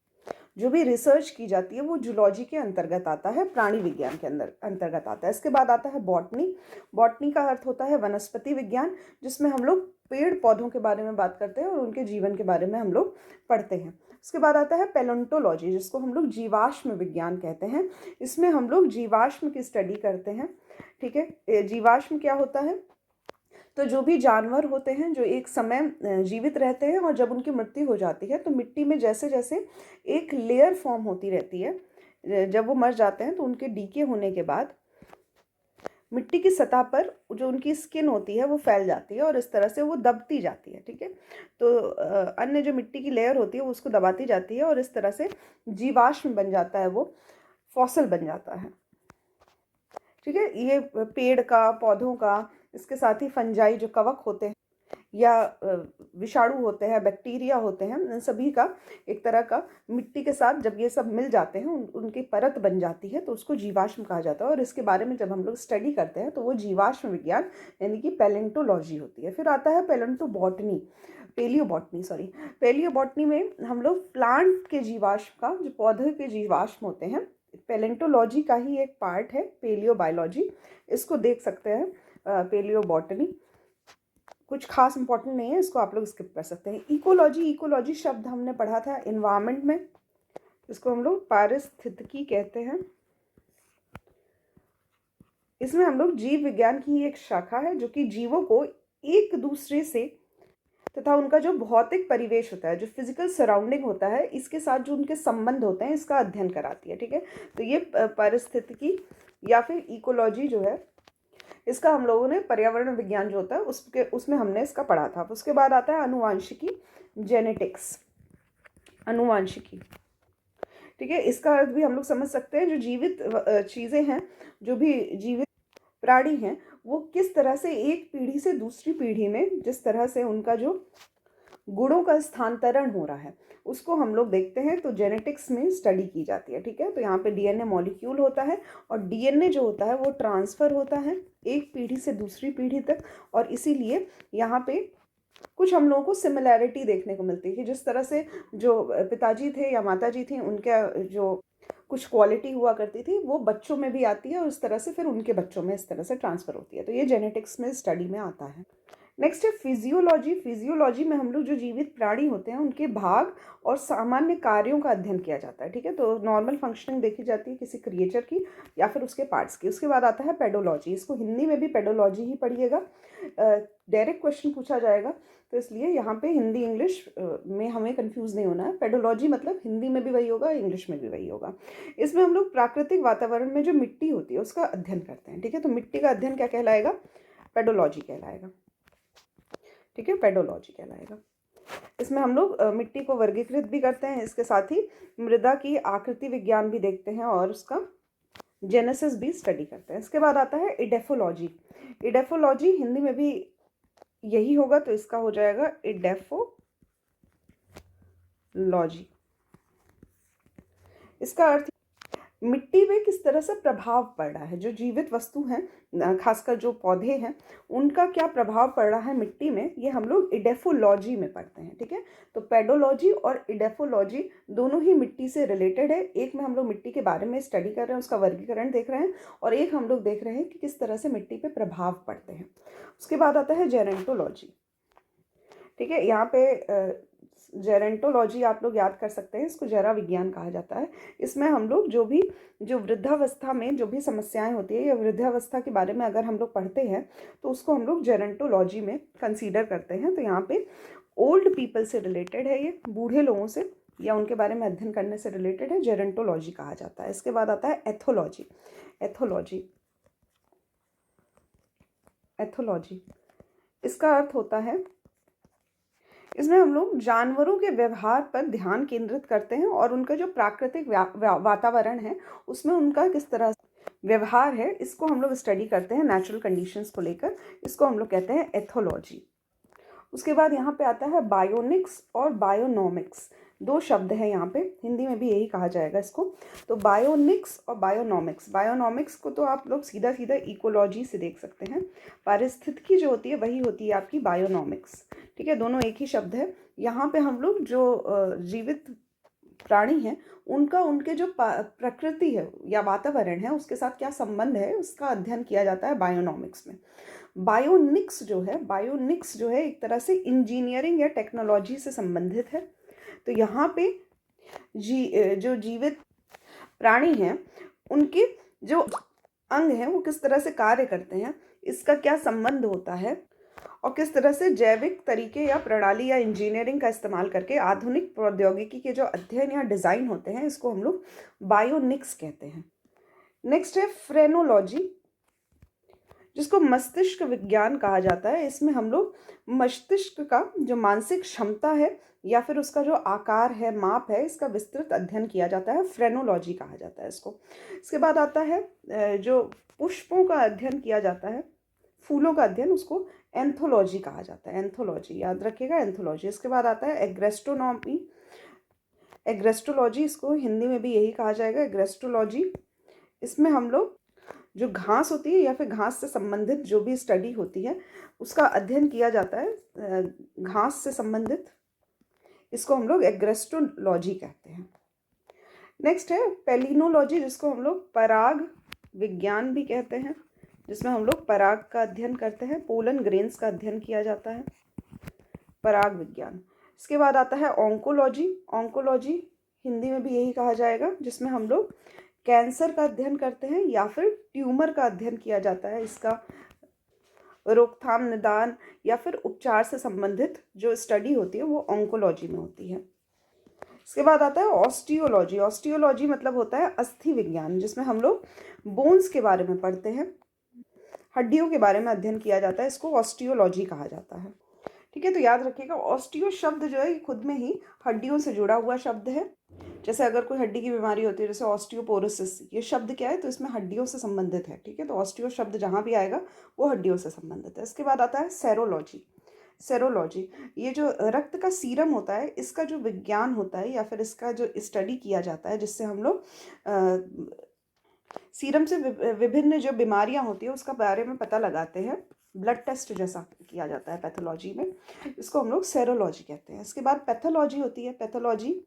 जो भी रिसर्च की जाती है, वो जूलॉजी के अंतर्गत आता है, प्राणी विज्ञान के अंतर्गत आता है। इसके बाद आता है बॉटनी। बॉटनी का अर्थ होता है वनस्पति विज्ञान, जिसमें हम लोग पेड़ पौधों के बारे में बात करते हैं और उनके जीवन के बारे में हम लोग पढ़ते हैं। उसके बाद आता है पैलेंटोलॉजी, जिसको हम लोग जीवाश्म विज्ञान कहते हैं। इसमें हम लोग जीवाश्म की स्टडी करते हैं। ठीक है, जीवाश्म क्या होता है? तो जो भी जानवर होते हैं जो एक समय जीवित रहते हैं और जब उनकी मृत्यु हो जाती है तो मिट्टी में जैसे जैसे एक लेयर फॉर्म होती रहती है, जब वो मर जाते हैं तो उनके डीके होने के बाद मिट्टी की सतह पर जो उनकी स्किन होती है वो फैल जाती है और इस तरह से वो दबती जाती है। ठीक है, तो अन्य जो मिट्टी की लेयर होती है वो उसको दबाती जाती है और इस तरह से जीवाश्म बन जाता है, वो फॉसिल बन जाता है। ठीक है, ये पेड़ का, पौधों का, इसके साथ ही फंजाई जो कवक होते हैं या विषाणु होते हैं, बैक्टीरिया होते हैं, इन सभी का एक तरह का मिट्टी के साथ जब ये सब मिल जाते हैं, उनकी परत बन जाती है, तो उसको जीवाश्म कहा जाता है। और इसके बारे में जब हम लोग स्टडी करते हैं तो वो जीवाश्म विज्ञान यानी कि पैलेंटोलॉजी होती है। फिर आता है पैलेंटोबॉटनी, पेलियोबॉटनी में हम लोग प्लांट के जीवाश्म का, जो पौधे के जीवाश्म होते हैं, पैलेंटोलॉजी का ही एक पार्ट है पेलियोबायोलॉजी, इसको देख सकते हैं। पेलियोबॉटनी कुछ खास इंपॉर्टेंट नहीं है, इसको आप लोग स्किप कर सकते हैं। इकोलॉजी शब्द हमने पढ़ा था एनवायरनमेंट में, इसको हम लोग पारिस्थितिकी कहते हैं। इसमें हम लोग जीव विज्ञान की एक शाखा है जो कि जीवों को एक दूसरे से तथा उनका जो भौतिक परिवेश होता है, जो फिजिकल सराउंडिंग होता है, इसके साथ जो उनके संबंध होते हैं, इसका अध्ययन कराती है। ठीक है, तो ये पारिस्थितिकी या फिर इकोलॉजी जो है, इसका हम लोगों ने पर्यावरण विज्ञान जो होता है उसमें हमने इसका पढ़ा था। उसके बाद आता है अनुवांशिकी, जेनेटिक्स, अनुवांशिकी। ठीक है, इसका अर्थ भी हम लोग समझ सकते हैं, जो जीवित चीज़ें हैं, जो भी जीवित प्राणी हैं, वो किस तरह से एक पीढ़ी से दूसरी पीढ़ी में जिस तरह से उनका जो गुणों का स्थानांतरण हो रहा है उसको हम लोग देखते हैं, तो जेनेटिक्स में स्टडी की जाती है। ठीक है, तो यहाँ पे डीएनए मॉलिक्यूल होता है और डीएनए जो होता है वो ट्रांसफ़र होता है एक पीढ़ी से दूसरी पीढ़ी तक, और इसीलिए यहाँ पे कुछ हम लोगों को सिमिलैरिटी देखने को मिलती है। जिस तरह से जो पिताजी थे या माताजी थी, उनका जो कुछ क्वालिटी हुआ करती थी वो बच्चों में भी आती है और इस तरह से फिर उनके बच्चों में इस तरह से ट्रांसफ़र होती है। तो ये जेनेटिक्स में स्टडी में आता है। नेक्स्ट है फिजियोलॉजी। फिजियोलॉजी में हम लोग जो जीवित प्राणी होते हैं उनके भाग और सामान्य कार्यों का अध्ययन किया जाता है, ठीक है। तो नॉर्मल फंक्शनिंग देखी जाती है किसी क्रिएचर की या फिर उसके पार्ट्स की। उसके बाद आता है पेडोलॉजी। इसको हिंदी में भी पेडोलॉजी ही पढ़िएगा, डायरेक्ट क्वेश्चन पूछा जाएगा, तो इसलिए यहाँ पे हिंदी इंग्लिश में हमें कंफ्यूज नहीं होना है। पेडोलॉजी मतलब हिंदी में भी वही होगा, इंग्लिश में भी वही होगा। इसमें हम लोग प्राकृतिक वातावरण में जो मिट्टी होती है उसका अध्ययन करते हैं, ठीक है। तो मिट्टी का अध्ययन क्या कहलाएगा? पेडोलॉजी कहलाएगा, ठीक है, पेडोलॉजी कहलाएगा। इसमें हम लोग मिट्टी को वर्गीकृत भी करते हैं, इसके साथ ही मृदा की आकृति विज्ञान भी देखते हैं और उसका जेनेसिस भी स्टडी करते हैं। इसके बाद आता है इडेफोलॉजी। इडेफोलॉजी हिंदी में भी यही होगा, तो इसका हो जाएगा इडेफोलॉजी। इसका अर्थ मिट्टी में किस तरह से प्रभाव पड़ रहा है, जो जीवित वस्तु हैं, खासकर जो पौधे हैं, उनका क्या प्रभाव पड़ रहा है मिट्टी में, ये हम लोग इडेफोलॉजी में पढ़ते हैं, ठीक है। तो पेडोलॉजी और इडेफोलॉजी दोनों ही मिट्टी से रिलेटेड है। एक में हम लोग मिट्टी के बारे में स्टडी कर रहे हैं, उसका वर्गीकरण देख रहे हैं, और एक हम लोग देख रहे हैं कि किस तरह से मिट्टी पे प्रभाव पड़ते हैं। उसके बाद आता है जेरेंटोलॉजी, ठीक है। यहाँ पे जेरेंटोलॉजी आप लोग याद कर सकते हैं, इसको जरा विज्ञान कहा जाता है। इसमें हम लोग जो वृद्धावस्था में जो भी समस्याएं होती है या वृद्धावस्था के बारे में अगर हम लोग पढ़ते हैं तो उसको हम लोग जेरेंटोलॉजी में कंसीडर करते हैं। तो यहाँ पे ओल्ड पीपल से रिलेटेड है, ये बूढ़े लोगों से या उनके बारे में अध्ययन करने से रिलेटेड है, जेरेंटोलॉजी कहा जाता है। इसके बाद आता है एथोलॉजी। एथोलॉजी एथोलॉजी इसका अर्थ होता है, इसमें हम लोग जानवरों के व्यवहार पर ध्यान केंद्रित करते हैं और उनका जो प्राकृतिक वातावरण है उसमें उनका किस तरह व्यवहार है, इसको हम लोग स्टडी करते हैं नेचुरल कंडीशंस को लेकर। इसको हम लोग कहते हैं एथोलॉजी। उसके बाद यहाँ पे आता है बायोनिक्स और बायोनॉमिक्स। दो शब्द हैं यहाँ पे, हिंदी में भी यही कहा जाएगा इसको। तो बायोनिक्स और बायोनॉमिक्स, बायोनॉमिक्स को तो आप लोग सीधा सीधा इकोलॉजी से देख सकते हैं, पारिस्थितिकी जो होती है वही होती है आपकी बायोनॉमिक्स, ठीक है। दोनों एक ही शब्द है। यहाँ पे हम लोग जो जीवित प्राणी हैं उनका, उनके जो प्रकृति है या वातावरण है उसके साथ क्या संबंध है, उसका अध्ययन किया जाता है बायोनॉमिक्स में। बायोनिक्स जो है एक तरह से इंजीनियरिंग या टेक्नोलॉजी से संबंधित है। तो यहाँ पे जो जीवित प्राणी हैं उनके जो अंग हैं वो किस तरह से कार्य करते हैं, इसका क्या संबंध होता है, और किस तरह से जैविक तरीके या प्रणाली या इंजीनियरिंग का इस्तेमाल करके आधुनिक प्रौद्योगिकी के जो अध्ययन या डिज़ाइन होते हैं इसको हम लोग बायोनिक्स कहते हैं। नेक्स्ट है फ्रेनोलॉजी, जिसको मस्तिष्क विज्ञान कहा जाता है। इसमें हम लोग मस्तिष्क का जो मानसिक क्षमता है या फिर उसका जो आकार है, माप है, इसका विस्तृत अध्ययन किया जाता है, फ्रेनोलॉजी कहा जाता है इसको। इसके बाद आता है जो पुष्पों का अध्ययन किया जाता है, फूलों का अध्ययन, उसको एंथोलॉजी कहा जाता है। एंथोलॉजी याद रखिएगा, एंथोलॉजी। इसके बाद आता है एग्रेस्ट्रोनॉमी, एग्रेस्ट्रोलॉजी, इसको हिंदी में भी यही कहा जाएगा, एग्रेस्ट्रोलॉजी। इसमें हम लोग जो घास होती है या फिर घास से संबंधित जो भी स्टडी होती है उसका अध्ययन किया जाता है, घास से संबंधित, इसको हम लोग एग्रेस्ट्रोलॉजी कहते हैं। नेक्स्ट है पेलिनोलॉजी, जिसको हम लोग पराग विज्ञान भी कहते हैं, जिसमें हम लोग पराग का अध्ययन करते हैं, पोलन ग्रेन्स का अध्ययन किया जाता है, पराग विज्ञान। इसके बाद आता है ऑन्कोलॉजी। ऑन्कोलॉजी हिंदी में भी यही कहा जाएगा, जिसमें हम लोग कैंसर का अध्ययन करते हैं या फिर ट्यूमर का अध्ययन किया जाता है, इसका रोकथाम, निदान या फिर उपचार से संबंधित जो स्टडी होती है वो ऑन्कोलॉजी में होती है। इसके बाद आता है ऑस्टियोलॉजी। ऑस्टियोलॉजी मतलब होता है अस्थि विज्ञान, जिसमें हम लोग बोन्स के बारे में पढ़ते हैं, हड्डियों के बारे में अध्ययन किया जाता है, इसको ऑस्टियोलॉजी कहा जाता है, ठीक है। तो याद रखिएगा ऑस्टियो शब्द जो है खुद में ही हड्डियों से जुड़ा हुआ शब्द है। जैसे अगर कोई हड्डी की बीमारी होती है जैसे ऑस्टियोपोरोसिस, ये शब्द क्या है, तो इसमें हड्डियों से संबंधित है, ठीक है। तो ऑस्टियो शब्द जहाँ भी आएगा वो हड्डियों से संबंधित है। इसके बाद आता है सेरोलॉजी। सेरोलॉजी ये जो रक्त का सीरम होता है इसका जो विज्ञान होता है या फिर इसका जो स्टडी किया जाता है, जिससे हम लोग सीरम से विभिन्न जो बीमारियां होती है उसका बारे में पता लगाते हैं, ब्लड टेस्ट जैसा किया जाता है पैथोलॉजी में, इसको हम लोग सेरोलॉजी कहते हैं। इसके बाद पैथोलॉजी होती है। पैथोलॉजी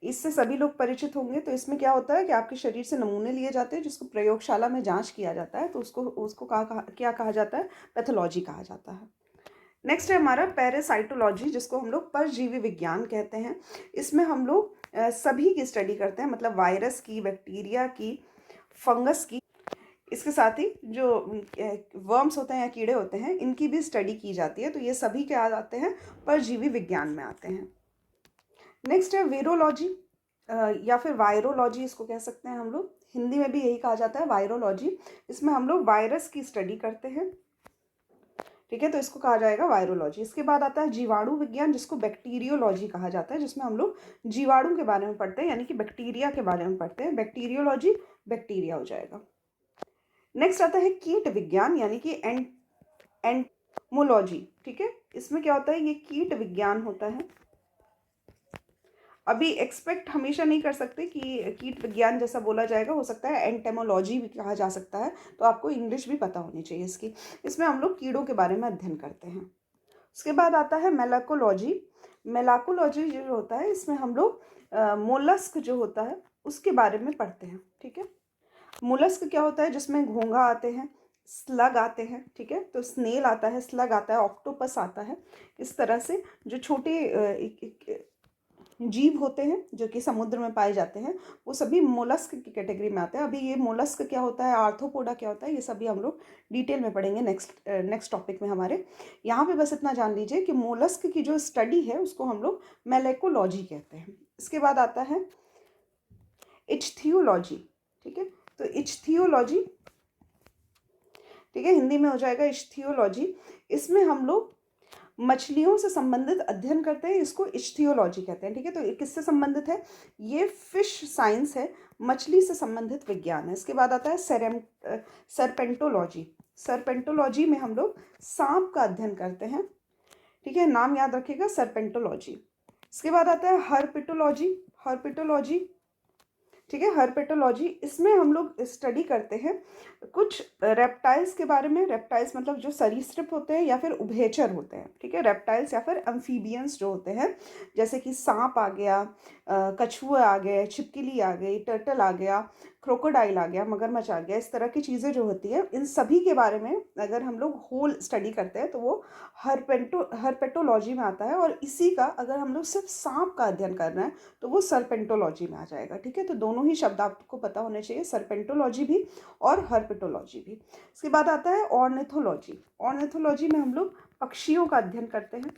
इससे सभी लोग परिचित होंगे। तो इसमें क्या होता है कि आपके शरीर से नमूने लिए जाते हैं जिसको प्रयोगशाला में जांच किया जाता है, तो उसको क्या कहा जाता है, पैथोलॉजी कहा जाता है। नेक्स्ट है हमारा पैरासाइटोलॉजी, जिसको हम लोग परजीवी विज्ञान कहते हैं। इसमें हम लोग सभी की स्टडी करते हैं, मतलब वायरस की, बैक्टीरिया की, फंगस की, इसके साथ ही जो वर्म्स होते हैं या कीड़े होते हैं, इनकी भी स्टडी की जाती है। तो ये सभी क्या आते हैं, परजीवी विज्ञान में आते हैं। नेक्स्ट है वीरोलॉजी या फिर वायरोलॉजी, इसको कह सकते हैं हम लोग, हिंदी में भी यही कहा जाता है वायरोलॉजी। इसमें हम लोग वायरस की स्टडी करते हैं, ठीक है, तो इसको कहा जाएगा वायरोलॉजी। इसके बाद आता है जीवाणु विज्ञान, जिसको बैक्टीरियोलॉजी कहा जाता है, जिसमें हम लोग जीवाणु के बारे में पढ़ते हैं, यानी कि बैक्टीरिया के बारे में पढ़ते हैं। बैक्टीरियोलॉजी बैक्टीरिया हो जाएगा। नेक्स्ट आता है कीट विज्ञान, यानी कि एंटमोलॉजी, ठीक है। इसमें क्या होता है, ये कीट विज्ञान होता है। अभी एक्सपेक्ट हमेशा नहीं कर सकते कि कीट विज्ञान जैसा बोला जाएगा, हो सकता है एंटेमोलॉजी भी कहा जा सकता है, तो आपको इंग्लिश भी पता होनी चाहिए इसकी। इसमें हम लोग कीड़ों के बारे में अध्ययन करते हैं। उसके बाद आता है मेलाकोलॉजी। मेलाकोलॉजी जो होता है, इसमें हम लोग मोलस्क जो होता है उसके बारे में पढ़ते हैं, ठीक है। मोलस्क क्या होता है, जिसमें घोंघा आते हैं, स्लग आते हैं, ठीक है, तो स्नेल आता है, स्लग आता है, ऑक्टोपस आता है। इस तरह से जो छोटे जीव होते हैं जो कि समुद्र में पाए जाते हैं, वो सभी मोलस्क की कैटेगरी में आते हैं। अभी ये मोलस्क क्या होता है, आर्थ्रोपोडा क्या होता है, ये सभी हम लोग डिटेल में पढ़ेंगे नेक्स्ट टॉपिक में हमारे। यहाँ पे बस इतना जान लीजिए कि मोलस्क की जो स्टडी है उसको हम लोग मेलेकोलॉजी कहते हैं। इसके बाद आता है इच्थियोलॉजी, ठीक है, तो इच्थियोलॉजी, ठीक है, हिंदी में हो जाएगा इच्थियोलॉजी। इसमें हम लोग मछलियों से संबंधित अध्ययन करते हैं, इसको इच्थियोलॉजी कहते हैं, ठीक है। तो ये किससे संबंधित है, ये फिश साइंस है, मछली से संबंधित विज्ञान है। इसके बाद आता है सरपेंटोलॉजी। सरपेंटोलॉजी में हम लोग सांप का अध्ययन करते हैं, ठीक है, नाम याद रखिएगा, सरपेंटोलॉजी। इसके बाद आता है हर्पिटोलॉजी। हर्पिटोलॉजी, ठीक है, हर्पेटोलॉजी, इसमें हम लोग स्टडी करते हैं कुछ रेप्टाइल्स के बारे में। रेप्टाइल्स मतलब जो सरीसृप होते हैं या फिर उभयचर होते हैं, ठीक है, रेप्टाइल्स या फिर एम्फीबियंस जो होते हैं, जैसे कि सांप आ गया, कछुए आ गए, छिपकली आ गई, टर्टल आ गया, क्रोकोडाइल आ गया, मगरमच्छ आ गया। इस तरह की चीज़ें जो होती हैं, इन सभी के बारे में अगर हम लोग होल स्टडी करते हैं तो वो हर्पेटोलॉजी में आता है। और इसी का अगर हम लोग सिर्फ सांप का अध्ययन कर रहे हैं तो वो सरपेंटोलॉजी में आ जाएगा, ठीक है। तो दोनों ही शब्द आपको पता होने चाहिए, सरपेंटोलॉजी भी और हर्पेटोलॉजी भी। इसके बाद आता है ऑर्निथोलॉजी। ऑर्निथोलॉजी में हम लोग पक्षियों का अध्ययन करते हैं,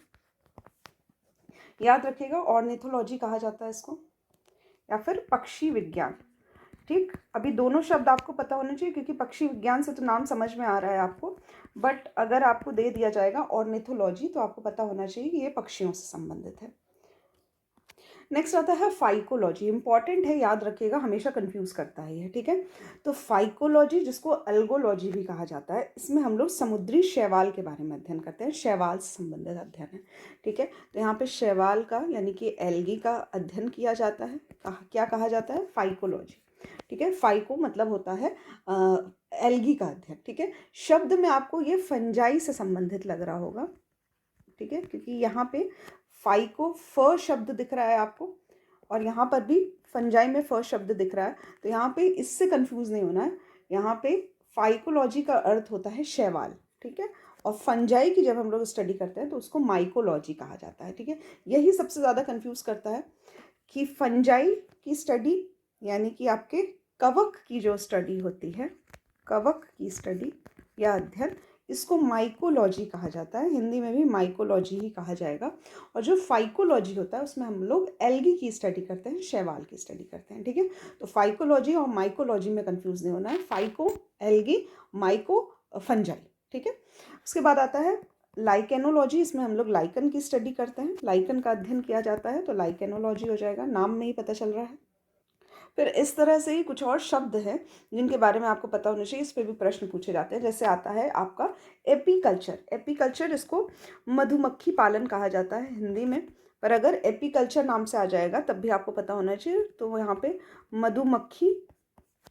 याद रखिएगा, ऑर्निथोलॉजी कहा जाता है इसको, या फिर पक्षी विज्ञान, ठीक। अभी दोनों शब्द आपको पता होने चाहिए, क्योंकि पक्षी विज्ञान से तो नाम समझ में आ रहा है आपको, बट अगर आपको दे दिया जाएगा ऑर्निथोलॉजी तो आपको पता होना चाहिए कि ये पक्षियों से संबंधित है। नेक्स्ट आता है फाइकोलॉजी। इंपॉर्टेंट है, याद रखिएगा, हमेशा कंफ्यूज करता है ये, ठीक है। तो फाइकोलॉजी, जिसको अल्गोलॉजी भी कहा जाता है, इसमें हम लोग समुद्री शैवाल के बारे में अध्ययन करते हैं, शैवाल से संबंधित अध्ययन है, ठीक है। तो यहाँ पे शैवाल का यानी कि एल्गी का अध्ययन किया जाता है, क्या कहा जाता है, फाइकोलॉजी, ठीक है। फाइको मतलब होता है एल्गी का अध्ययन, ठीक है। शब्द में आपको ये फंजाई से संबंधित लग रहा होगा, ठीक है, क्योंकि यहाँ पे फाइको फ शब्द दिख रहा है आपको, और यहाँ पर भी फंजाई में फ शब्द दिख रहा है, तो यहाँ पे इससे कंफ्यूज नहीं होना है। यहाँ पे फाइकोलॉजी का अर्थ होता है शैवाल, ठीक है, और फंजाई की जब हम लोग स्टडी करते हैं तो उसको माइकोलॉजी कहा जाता है, ठीक है। यही सबसे ज़्यादा कंफ्यूज करता है कि फंजाई की स्टडी यानी कि आपके कवक की जो स्टडी होती है, कवक की स्टडी या अध्ययन, इसको माइकोलॉजी कहा जाता है। हिंदी में भी माइकोलॉजी ही कहा जाएगा। और जो फाइकोलॉजी होता है उसमें हम लोग एल्गी की स्टडी करते हैं, शैवाल की स्टडी करते हैं, ठीक है। तो फाइकोलॉजी और माइकोलॉजी में कंफ्यूज नहीं होना है, फाइको एल्गी, माइको फंजाई, ठीक है। उसके बाद आता है लाइकेनोलॉजी। इसमें हम लोग लाइकन की स्टडी करते हैं, लाइकन का अध्ययन किया जाता है, तो लाइकेनोलॉजी हो जाएगा, नाम में ही पता चल रहा है। फिर इस तरह से ही कुछ और शब्द हैं जिनके बारे में आपको पता होना चाहिए, इस पर भी प्रश्न पूछे जाते हैं। जैसे आता है आपका एपीकल्चर। एपीकल्चर, इसको मधुमक्खी पालन कहा जाता है हिंदी में, पर अगर एपीकल्चर नाम से आ जाएगा तब भी आपको पता होना चाहिए। तो यहाँ पे मधुमक्खी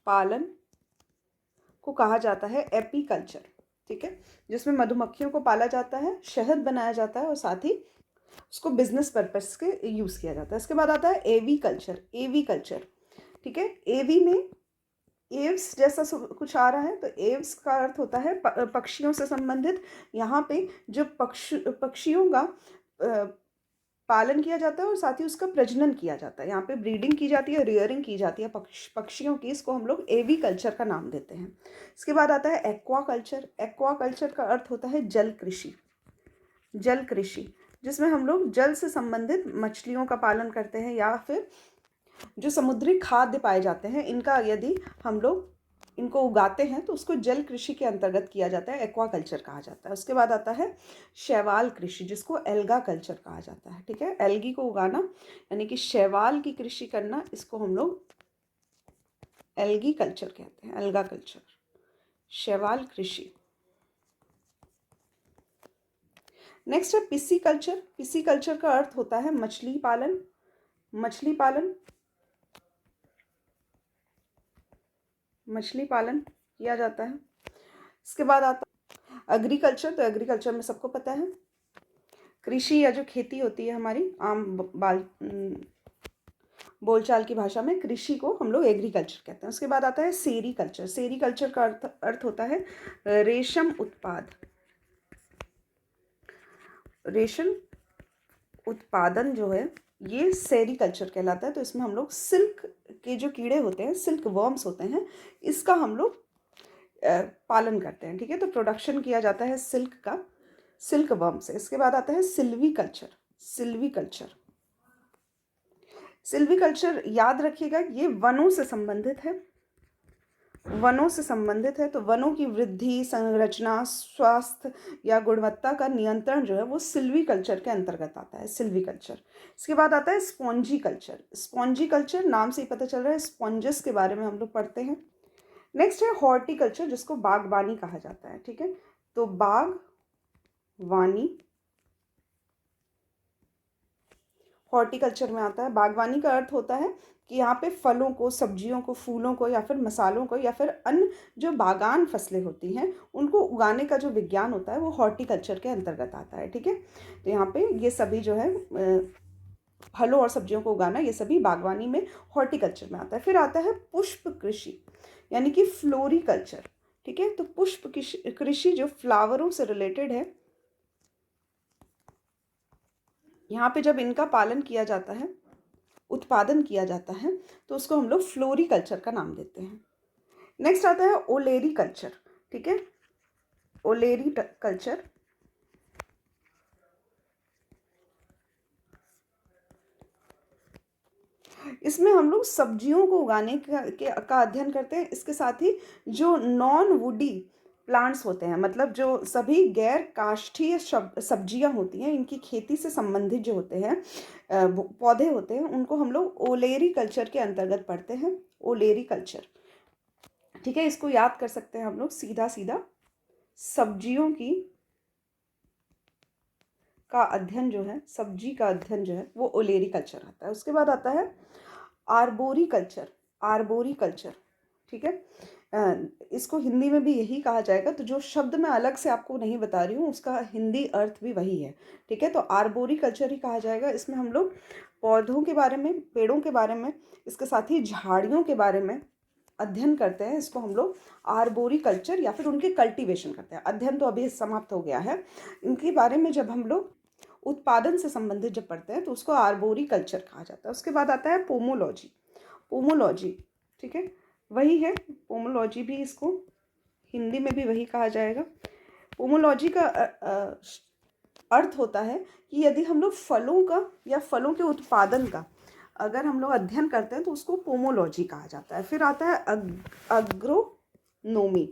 पालन को कहा जाता है एपीकल्चर, ठीक है, जिसमें मधुमक्खियों को पाला जाता है, शहद बनाया जाता है और साथ ही उसको बिजनेस पर्पस के यूज़ किया जाता है। इसके बाद आता है एवी कल्चर। एवी कल्चर, ठीक है, एवी में एव्स जैसा कुछ आ रहा है, तो एव्स का अर्थ होता है पक्षियों से संबंधित। यहाँ पे जो पक्षियों का पालन किया जाता है और साथ ही उसका प्रजनन किया जाता है। यहाँ पे ब्रीडिंग की जाती है, रियरिंग की जाती है पक्षियों की। इसको हम लोग एवी कल्चर का नाम देते हैं। इसके बाद आता है एक्वा कल्चर। एक्वा कल्चर का अर्थ होता है जल कृषि। जल कृषि जिसमें हम लोग जल से संबंधित मछलियों का पालन करते हैं, या फिर जो समुद्री खाद्य पाए जाते हैं इनका यदि हम लोग इनको उगाते हैं तो उसको जल कृषि के अंतर्गत किया जाता है, एक्वा कल्चर कहा जाता है। उसके बाद आता है शैवाल कृषि, जिसको एल्गा कल्चर कहा जाता है। ठीक है, एल्गी को उगाना यानी कि शैवाल की कृषि करना, इसको हम लोग एल्गी कल्चर कहते हैं, एल्गा कल्चर, शैवाल कृषि। नेक्स्ट है पिसी कल्चर। पिसी कल्चर का अर्थ होता है मछली पालन। मछली पालन, मछली पालन किया जाता है। इसके बाद आता है एग्रीकल्चर। तो एग्रीकल्चर में सबको पता है कृषि या जो खेती होती है हमारी आम बोलचाल की भाषा में, कृषि को हम लोग एग्रीकल्चर कहते हैं। उसके बाद आता है सेरीकल्चर। सेरीकल्चर का अर्थ होता है रेशम उत्पाद। रेशम उत्पादन जो है ये सेरीकल्चर कहलाता है। तो इसमें हम लोग सिल्क के जो कीड़े होते हैं, सिल्क वर्म्स होते हैं, इसका हम लोग पालन करते हैं। ठीक है, तो प्रोडक्शन किया जाता है सिल्क का, सिल्क वर्म से। इसके बाद आता है Silvi culture. Silvi culture, Silvi culture याद रखिएगा ये वनों से संबंधित है। वनों से संबंधित है, तो वनों की वृद्धि, संरचना, स्वास्थ्य या गुणवत्ता का नियंत्रण जो है वो सिल्वी कल्चर के अंतर्गत आता है, सिल्वी कल्चर। इसके बाद आता है स्पॉन्जी कल्चर। स्पॉन्जी कल्चर नाम से ही पता चल रहा है, स्पॉन्जेस के बारे में हम लोग पढ़ते हैं। नेक्स्ट है हॉर्टिकल्चर, जिसको बागवानी कहा जाता है। ठीक है, तो बागवानी हॉर्टिकल्चर में आता है। बागवानी का अर्थ होता है कि यहाँ पे फलों को, सब्जियों को, फूलों को या फिर मसालों को या फिर अन्य जो बागान फसलें होती हैं उनको उगाने का जो विज्ञान होता है वो हॉर्टिकल्चर के अंतर्गत आता है। ठीक है, तो यहाँ पे ये सभी जो है फलों और सब्जियों को उगाना, ये सभी बागवानी में हॉर्टिकल्चर में आता है। फिर आता है पुष्प कृषि यानी कि फ्लोरिकल्चर। ठीक है, तो पुष्प कृषि जो फ्लावरों से रिलेटेड है, यहाँ पे जब इनका पालन किया जाता है, उत्पादन किया जाता है, तो उसको हम लोग फ्लोरिकल्चर का नाम देते हैं। नेक्स्ट आता है ओलेरी कल्चर। ठीक है, ओलेरी कल्चर इसमें हम लोग सब्जियों को उगाने का अध्ययन करते हैं। इसके साथ ही जो नॉन वुडी प्लांट्स होते हैं, मतलब जो सभी गैर काष्ठीय सब्जियां होती हैं, इनकी खेती से संबंधित जो होते हैं पौधे होते हैं, उनको हम लोग ओलेरी कल्चर के अंतर्गत पढ़ते हैं, ओलेरी कल्चर। ठीक है, इसको याद कर सकते हैं हम लोग सीधा सीधा, सब्जियों की का अध्ययन जो है, सब्जी का अध्ययन जो है वो ओलेरी कल्चर आता है। उसके बाद आता है आर्बोरी कल्चर। आर्बोरी कल्चर, ठीक है, इसको हिंदी में भी यही कहा जाएगा। तो जो शब्द मैं अलग से आपको नहीं बता रही हूँ उसका हिंदी अर्थ भी वही है। ठीक है, तो आर्बोरी कल्चर ही कहा जाएगा। इसमें हम लोग पौधों के बारे में, पेड़ों के बारे में, इसके साथ ही झाड़ियों के बारे में अध्ययन करते हैं। इसको हम लोग आर्बोरी कल्चर या फिर उनके कल्टीवेशन करते हैं। अध्ययन तो अभी समाप्त हो गया है। इनके बारे में जब हम लोग उत्पादन से संबंधित जब पढ़ते हैं तो उसको आर्बोरी कल्चर कहा जाता है। उसके बाद आता है पोमोलॉजी। पोमोलॉजी, ठीक है, वही है पोमोलॉजी भी, इसको हिंदी में भी वही कहा जाएगा। पोमोलॉजी का अर्थ होता है कि यदि हम लोग फलों का या फलों के उत्पादन का अगर हम लोग अध्ययन करते हैं तो उसको पोमोलॉजी कहा जाता है। फिर आता है अग्रोनोमी।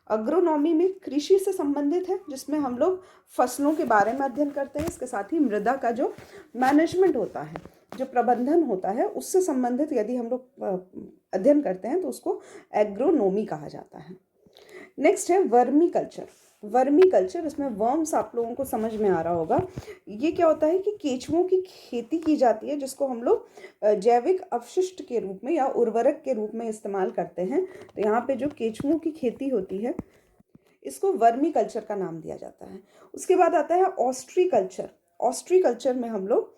अग्रोनॉमी में कृषि से संबंधित है, जिसमें हम लोग फसलों के बारे में अध्ययन करते हैं। इसके साथ ही मृदा का जो मैनेजमेंट होता है, जो प्रबंधन होता है, उससे संबंधित यदि हम लोग अध्ययन करते हैं तो उसको एग्रोनोमी कहा जाता है। नेक्स्ट है वर्मी कल्चर। वर्मी कल्चर, इसमें वर्म्स आप लोगों को समझ में आ रहा होगा। ये क्या होता है कि केंचुओं की खेती की जाती है, जिसको हम लोग जैविक अपशिष्ट के रूप में या उर्वरक के रूप में इस्तेमाल करते हैं। तो यहाँ पे जो केंचुओं की खेती होती है इसको वर्मी कल्चर का नाम दिया जाता है। उसके बाद आता है ऑस्ट्री कल्चर। ऑस्ट्री कल्चर में हम लोग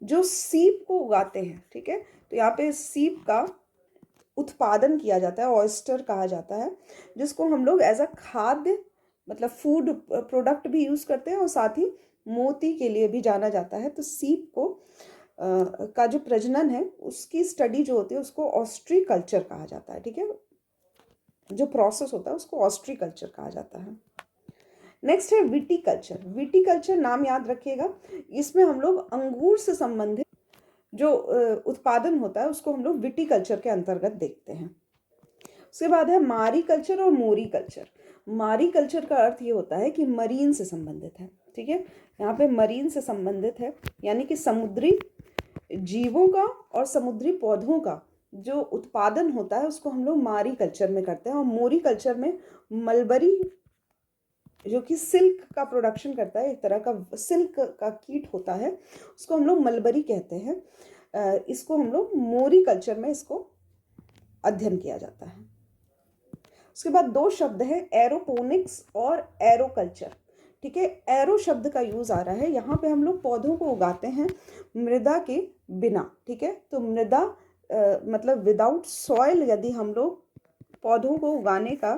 जो सीप को उगाते हैं, ठीक है, तो यहाँ पे सीप का उत्पादन किया जाता है, ऑयस्टर कहा जाता है, जिसको हम लोग एज अ खाद्य मतलब फूड प्रोडक्ट भी यूज़ करते हैं और साथ ही मोती के लिए भी जाना जाता है। तो सीप को का जो प्रजनन है उसकी स्टडी जो होती है उसको ऑस्ट्रीकल्चर कहा जाता है। ठीक है, जो प्रोसेस होता है उसको ऑस्ट्रीकल्चर कहा जाता है। नेक्स्ट है विटीकल्चर। विटीकल्चर नाम याद रखिएगा, इसमें हम लोग अंगूर से संबंधित जो उत्पादन होता है उसको हम लोग विटीकल्चर के अंतर्गत देखते हैं। उसके बाद है मारी कल्चर और मोरी कल्चर। मारी कल्चर का अर्थ ये होता है कि मरीन से संबंधित है। ठीक है, यहाँ पे मरीन से संबंधित है, यानी कि समुद्री जीवों का और समुद्री पौधों का जो उत्पादन होता है उसको हम लोग मारी कल्चर में करते हैं। और मोरी कल्चर में मलबरी जो कि सिल्क का प्रोडक्शन करता है, एक तरह का सिल्क का कीट होता है, उसको हम लोग मलबरी कहते हैं। इसको हम लोग मोरी कल्चर में इसको अध्ययन किया जाता है। उसके बाद दो शब्द है एरोपोनिक्स और एरोकल्चर। ठीक है, एरो शब्द का यूज आ रहा है, यहाँ पे हम लोग पौधों को उगाते हैं मृदा के बिना। ठीक है, तो मृदा मतलब विदाउट सॉइल यदि हम लोग पौधों को उगाने का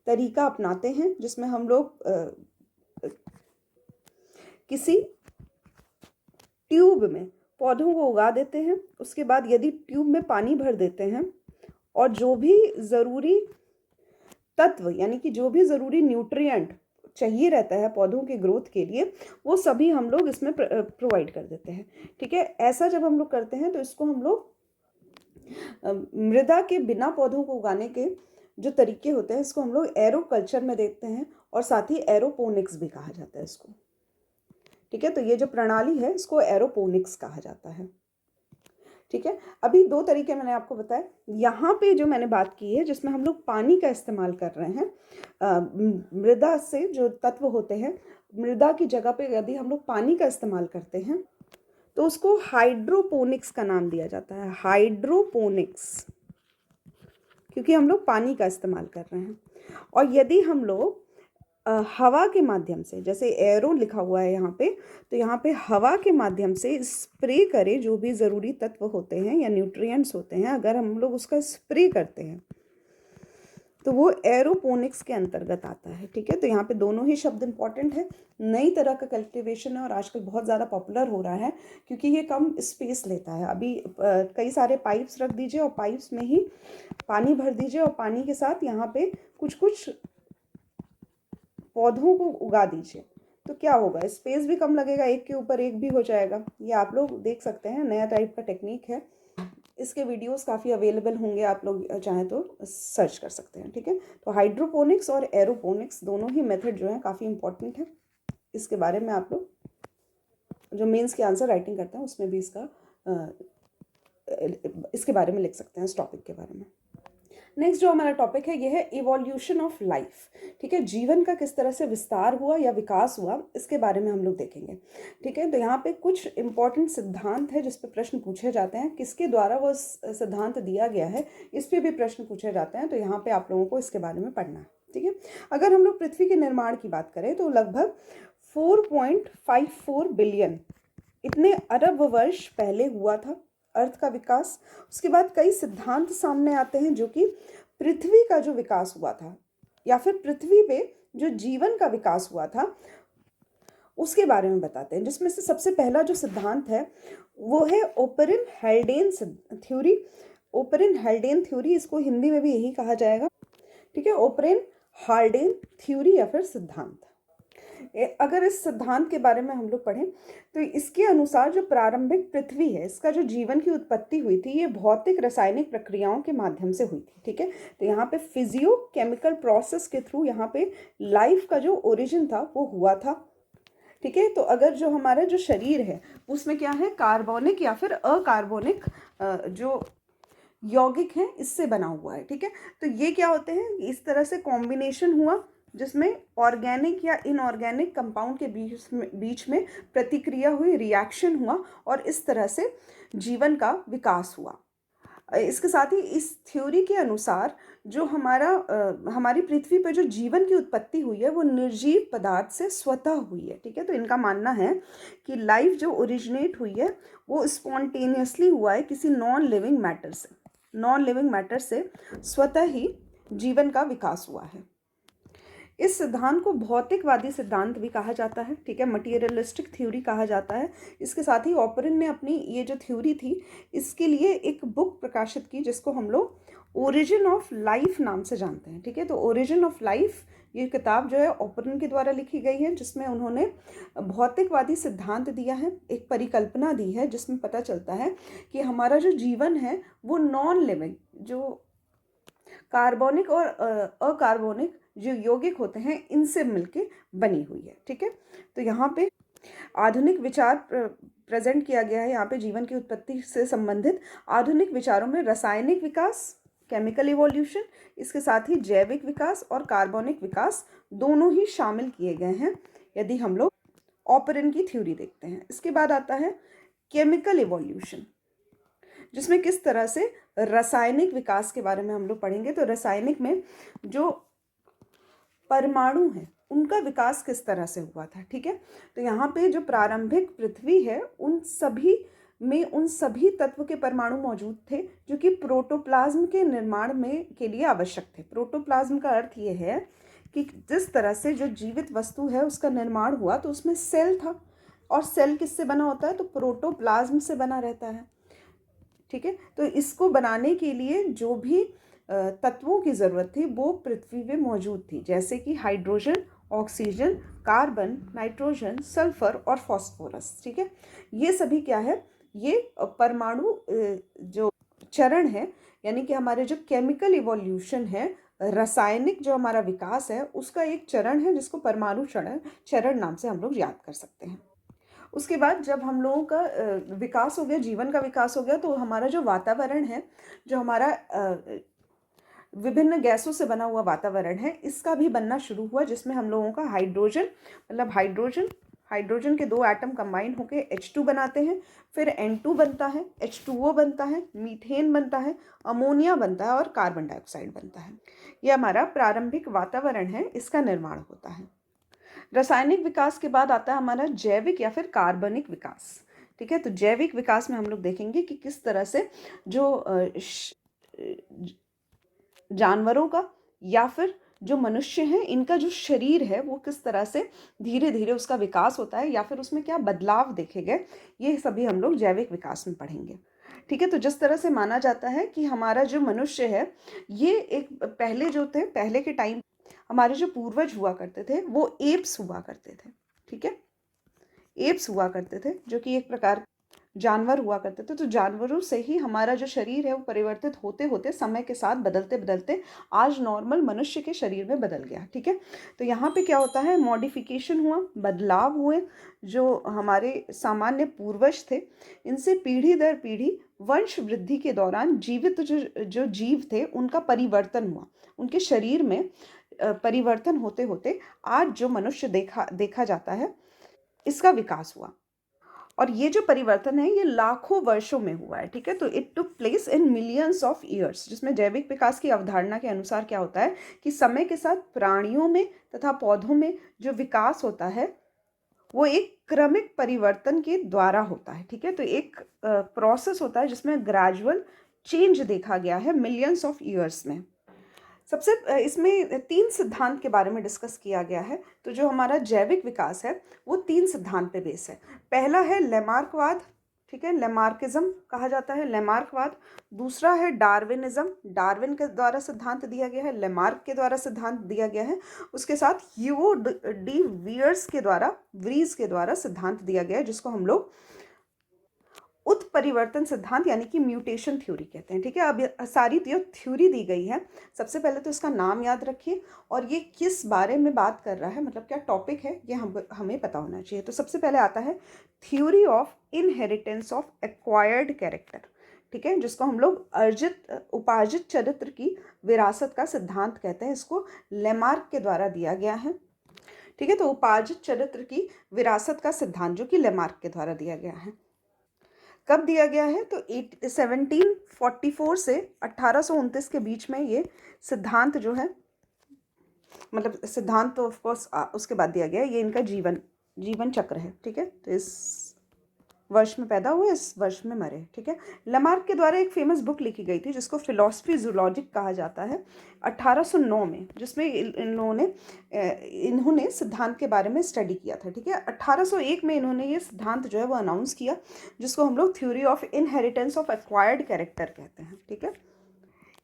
तरीका अपनाते हैं, जिसमें हम लोग किसी ट्यूब में पौधों को उगा देते हैं, उसके बाद यदि ट्यूब में पानी भर देते हैं और जो भी ज़रूरी तत्व यानी कि जो भी ज़रूरी न्यूट्रिएंट चाहिए रहता है पौधों के ग्रोथ के लिए, वो सभी हम लोग इसमें प्रोवाइड कर देते हैं। ठीक है, ऐसा जब हम लोग करते हैं तो इसको हम लोग मृदा के बिना पौधों को उगाने के जो तरीके होते हैं इसको हम लोग एरोकल्चर में देखते हैं, और साथ ही एरोपोनिक्स भी कहा जाता है इसको। ठीक है, तो ये जो प्रणाली है इसको एरोपोनिक्स कहा जाता है। ठीक है, अभी दो तरीके मैंने आपको बताए। यहाँ पे जो मैंने बात की है जिसमें हम लोग पानी का इस्तेमाल कर रहे हैं, मृदा से जो तत्व होते हैं, मृदा की जगह पे यदि हम लोग पानी का इस्तेमाल करते हैं तो उसको हाइड्रोपोनिक्स का नाम दिया जाता है। हाइड्रोपोनिक्स, क्योंकि हम लोग पानी का इस्तेमाल कर रहे हैं। और यदि हम लोग हवा के माध्यम से, जैसे एरो लिखा हुआ है यहाँ पे, तो यहाँ पे हवा के माध्यम से स्प्रे करें जो भी ज़रूरी तत्व होते हैं या न्यूट्रिएंट्स होते हैं, अगर हम लोग उसका स्प्रे करते हैं तो वो एरोपोनिक्स के अंतर्गत आता है। ठीक है, तो यहाँ पे दोनों ही शब्द इंपॉर्टेंट है। नई तरह का कल्टिवेशन है और आजकल बहुत ज़्यादा पॉपुलर हो रहा है क्योंकि ये कम स्पेस लेता है। अभी कई सारे पाइप्स रख दीजिए और पाइप्स में ही पानी भर दीजिए और पानी के साथ यहाँ पे कुछ कुछ पौधों को उगा दीजिए, तो क्या होगा, स्पेस भी कम लगेगा, एक के ऊपर एक भी हो जाएगा। ये आप लोग देख सकते हैं, नया टाइप का टेक्निक है। इसके वीडियोस काफ़ी अवेलेबल होंगे, आप लोग चाहें तो सर्च कर सकते हैं। ठीक है, तो हाइड्रोपोनिक्स और एरोपोनिक्स दोनों ही मेथड जो है काफ़ी इंपॉर्टेंट है। इसके बारे में आप लोग जो मेंस के आंसर राइटिंग करते हैं उसमें भी इसके बारे में लिख सकते हैं, इस टॉपिक के बारे में। नेक्स्ट जो हमारा टॉपिक है ये है इवोल्यूशन ऑफ लाइफ। ठीक है, जीवन का किस तरह से विस्तार हुआ या विकास हुआ, इसके बारे में हम लोग देखेंगे। ठीक है, तो यहाँ पे कुछ इंपॉर्टेंट सिद्धांत है जिस पे प्रश्न पूछे जाते हैं, किसके द्वारा वो सिद्धांत दिया गया है इस पे भी प्रश्न पूछे जाते हैं, तो यहाँ पे आप लोगों को इसके बारे में पढ़ना है। ठीक है, अगर हम लोग पृथ्वी के निर्माण की बात करें तो लगभग 4.54 बिलियन इतने अरब वर्ष पहले हुआ था अर्थ का विकास। उसके बाद कई सिद्धांत सामने आते हैं जो कि पृथ्वी का जो विकास हुआ था या फिर पृथ्वी पे जो जीवन का विकास हुआ था उसके बारे में बताते हैं, जिसमें से सबसे पहला जो सिद्धांत है वो है ओपरिन हेल्डेन थ्योरी। ओपरिन हेल्डेन थ्योरी, इसको हिंदी में भी यही कहा जाएगा। ठीक है, ओपरिन हाल्डेन थ्योरी या फिर सिद्धांत। अगर इस सिद्धांत के बारे में हम लोग पढ़ें तो इसके अनुसार जो प्रारंभिक पृथ्वी है, इसका जो जीवन की उत्पत्ति हुई थी ये भौतिक रासायनिक प्रक्रियाओं के माध्यम से हुई थी। ठीक है, तो यहाँ पे फिजियो केमिकल प्रोसेस के थ्रू यहाँ पे लाइफ का जो ओरिजिन था वो हुआ था। ठीक है, तो अगर जो हमारा जो शरीर है उसमें क्या है, कार्बोनिक या फिर अकार्बोनिक जो यौगिक हैं इससे बना हुआ है। ठीक है, तो ये क्या होते हैं, इस तरह से कॉम्बिनेशन हुआ जिसमें ऑर्गेनिक या इनऑर्गेनिक कंपाउंड के बीच में प्रतिक्रिया हुई, रिएक्शन हुआ और इस तरह से जीवन का विकास हुआ। इसके साथ ही इस थ्योरी के अनुसार जो हमारी पृथ्वी पर जो जीवन की उत्पत्ति हुई है वो निर्जीव पदार्थ से स्वतः हुई है। ठीक है, तो इनका मानना है कि लाइफ जो ओरिजिनेट हुई है वो स्पॉन्टेनियसली हुआ है किसी नॉन लिविंग मैटर से। नॉन लिविंग मैटर से स्वतः ही जीवन का विकास हुआ है। इस सिद्धांत को भौतिकवादी सिद्धांत भी कहा जाता है, ठीक है, मटीरियलिस्टिक थ्योरी कहा जाता है। इसके साथ ही ओपरिन ने अपनी ये जो थ्योरी थी इसके लिए एक बुक प्रकाशित की जिसको हम लोग ओरिजिन ऑफ लाइफ नाम से जानते हैं, ठीक है। तो ओरिजिन ऑफ लाइफ ये किताब जो है ओपरिन के द्वारा लिखी गई है, जिसमें उन्होंने भौतिकवादी सिद्धांत दिया है, एक परिकल्पना दी है जिसमें पता चलता है कि हमारा जो जीवन है वो नॉन लिविंग, जो कार्बनिक और अकार्बनिक जो यौगिक होते हैं इनसे मिलके बनी हुई है, ठीक है। तो यहाँ पे आधुनिक विचार प्रेजेंट किया गया है। यहाँ पे जीवन की उत्पत्ति से संबंधित आधुनिक विचारों में रासायनिक विकास, केमिकल इवोल्यूशन, इसके साथ ही जैविक विकास और कार्बनिक विकास दोनों ही शामिल किए गए हैं यदि हम लोग ओपरिन की थ्योरी देखते हैं। इसके बाद आता है केमिकल इवोल्यूशन, जिसमें किस तरह से रासायनिक विकास के बारे में हम लोग पढ़ेंगे। तो रासायनिक में जो परमाणु हैं उनका विकास किस तरह से हुआ था, ठीक है। तो यहाँ पे जो प्रारंभिक पृथ्वी है उन सभी में उन सभी तत्व के परमाणु मौजूद थे जो कि प्रोटोप्लाज्म के निर्माण में के लिए आवश्यक थे। प्रोटोप्लाज्म का अर्थ ये है कि जिस तरह से जो जीवित वस्तु है उसका निर्माण हुआ तो उसमें सेल था, और सेल किससे बना होता है, तो प्रोटोप्लाज्म से बना रहता है, ठीक है। तो इसको बनाने के लिए जो भी तत्वों की ज़रूरत थी वो पृथ्वी पे मौजूद थी, जैसे कि hydrogen, oxygen, carbon, nitrogen, sulphur और फास्फोरस, ठीक है। ये सभी क्या है, ये परमाणु जो चरण है, यानी कि हमारे जो केमिकल इवोल्यूशन है, रासायनिक जो हमारा विकास है उसका एक चरण है जिसको परमाणु चरण चरण नाम से हम लोग याद कर सकते हैं। उसके बाद जब हम लोगों का विकास हो गया, जीवन का विकास हो गया, तो हमारा जो वातावरण है, जो हमारा विभिन्न गैसों से बना हुआ वातावरण है, इसका भी बनना शुरू हुआ, जिसमें हम लोगों का हाइड्रोजन, मतलब हाइड्रोजन के दो एटम कंबाइन होकर H2 बनाते हैं, फिर N2 बनता है, H2O बनता है, मीथेन बनता है, अमोनिया बनता है और कार्बन डाइऑक्साइड बनता है। ये हमारा प्रारंभिक वातावरण है, इसका निर्माण होता है। रासायनिक विकास के बाद आता है हमारा जैविक या फिर कार्बनिक विकास, ठीक है। तो जैविक विकास में हम लोग देखेंगे कि किस तरह से जो जानवरों का या फिर जो मनुष्य हैं इनका जो शरीर है वो किस तरह से धीरे धीरे उसका विकास होता है या फिर उसमें क्या बदलाव देखे गए, ये सभी हम लोग जैविक विकास में पढ़ेंगे, ठीक है। तो जिस तरह से माना जाता है कि हमारा जो मनुष्य है ये एक पहले जो थे, पहले के टाइम हमारे जो पूर्वज हुआ करते थे वो एप्स हुआ करते थे, ठीक है। एप्स हुआ करते थे जो कि एक प्रकार जानवर हुआ करते थे। तो जानवरों से ही हमारा जो शरीर है वो परिवर्तित होते होते समय के साथ बदलते बदलते आज नॉर्मल मनुष्य के शरीर में बदल गया, ठीक है। तो यहाँ पे क्या होता है, मॉडिफिकेशन हुआ, बदलाव हुए, जो हमारे सामान्य पूर्वज थे इनसे पीढ़ी दर पीढ़ी वंश वृद्धि के दौरान जीवित जो जीव थे उनका परिवर्तन हुआ, उनके शरीर में परिवर्तन होते होते आज जो मनुष्य देखा जाता है इसका विकास हुआ। और ये जो परिवर्तन है ये लाखों वर्षों में हुआ है, ठीक है। तो it took place in millions of years, जिसमें जैविक विकास की अवधारणा के अनुसार क्या होता है कि समय के साथ प्राणियों में तथा पौधों में जो विकास होता है वो एक क्रमिक परिवर्तन के द्वारा होता है, ठीक है। तो एक प्रोसेस होता है जिसमें ग्रेजुअल चेंज देखा गया है मिलियंस ऑफ ईयर्स में। सबसे इसमें 3 सिद्धांत के बारे में डिस्कस किया गया है। तो जो हमारा जैविक विकास है वो 3 सिद्धांत पे बेस है। पहला है लेमार्कवाद, ठीक है, लेमार्किज्म कहा जाता है, लेमार्कवाद। दूसरा है डार्विनिज्म, डार्विन के द्वारा सिद्धांत दिया गया है, लेमार्क के द्वारा सिद्धांत दिया गया है। उसके साथ ह्यूगो डी व्रीज के द्वारा सिद्धांत दिया गया है, जिसको हम लोग उत्परिवर्तन सिद्धांत यानी कि म्यूटेशन थ्योरी कहते हैं, ठीक है। अब सारी जो थ्योरी दी गई है, सबसे पहले तो इसका नाम याद रखिए और ये किस बारे में बात कर रहा है, मतलब क्या टॉपिक है ये हमें पता होना चाहिए। तो सबसे पहले आता है theory of inheritance of acquired character, ठीक है, जिसको हम लोग उपार्जित चरित्र की विरासत का सिद्धांत कहते हैं। इसको लेमार्क के द्वारा दिया गया है, ठीक है। तो उपार्जित चरित्र की विरासत का सिद्धांत जो कि लेमार्क के द्वारा दिया गया है। कब दिया गया है, तो 1744 से 1829 के बीच में ये सिद्धांत जो है, मतलब सिद्धांत तो ऑफकोर्स उसके बाद दिया गया है, ये इनका जीवन चक्र है, ठीक है। तो इस वर्ष में पैदा हुए, इस वर्ष में मरे, ठीक है। लमार्क के द्वारा एक फेमस बुक लिखी गई थी जिसको फिलॉसफी जूलॉजिक कहा जाता है 1809 में, जिसमें इन्होंने सिद्धांत के बारे में स्टडी किया था, ठीक है। 1801 में इन्होंने ये सिद्धांत जो है वो अनाउंस किया, जिसको हम लोग theory of inheritance of acquired character कहते हैं, ठीक है।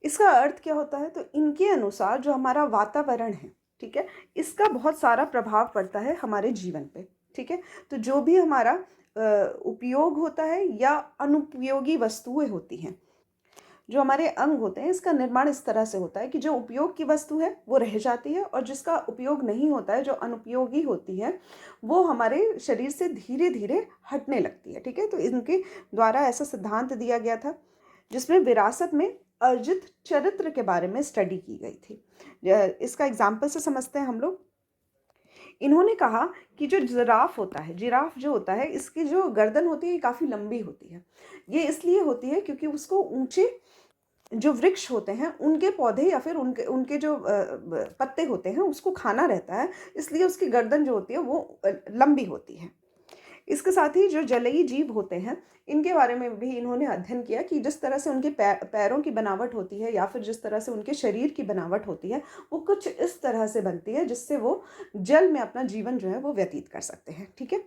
इसका अर्थ क्या होता है, तो इनके अनुसार जो हमारा वातावरण है, ठीक है, इसका बहुत सारा प्रभाव पड़ता है हमारे जीवन पे, ठीक है। तो जो भी हमारा उपयोग होता है या अनुपयोगी वस्तुएं होती हैं, जो हमारे अंग होते हैं, इसका निर्माण इस तरह से होता है कि जो उपयोग की वस्तु है वो रह जाती है, और जिसका उपयोग नहीं होता है, जो अनुपयोगी होती है, वो हमारे शरीर से धीरे धीरे हटने लगती है, ठीक है। तो इनके द्वारा ऐसा सिद्धांत दिया गया था जिसमें विरासत में अर्जित चरित्र के बारे में स्टडी की गई थी। इसका एग्जाम्पल से समझते हैं हम लोग। इन्होंने कहा कि जो जिराफ होता है, जिराफ जो होता है, इसकी जो गर्दन होती है ये काफ़ी लंबी होती है। ये इसलिए होती है क्योंकि उसको ऊंचे जो वृक्ष होते हैं उनके पौधे या फिर उनके उनके जो पत्ते होते हैं उसको खाना रहता है, इसलिए उसकी गर्दन जो होती है वो लंबी होती है। इसके साथ ही जो जलीय जीव होते हैं, इनके बारे में भी इन्होंने अध्ययन किया कि जिस तरह से उनके पैरों की बनावट होती है या फिर जिस तरह से उनके शरीर की बनावट होती है, वो कुछ इस तरह से बनती है जिससे वो जल में अपना जीवन जो है वो व्यतीत कर सकते हैं, ठीक है।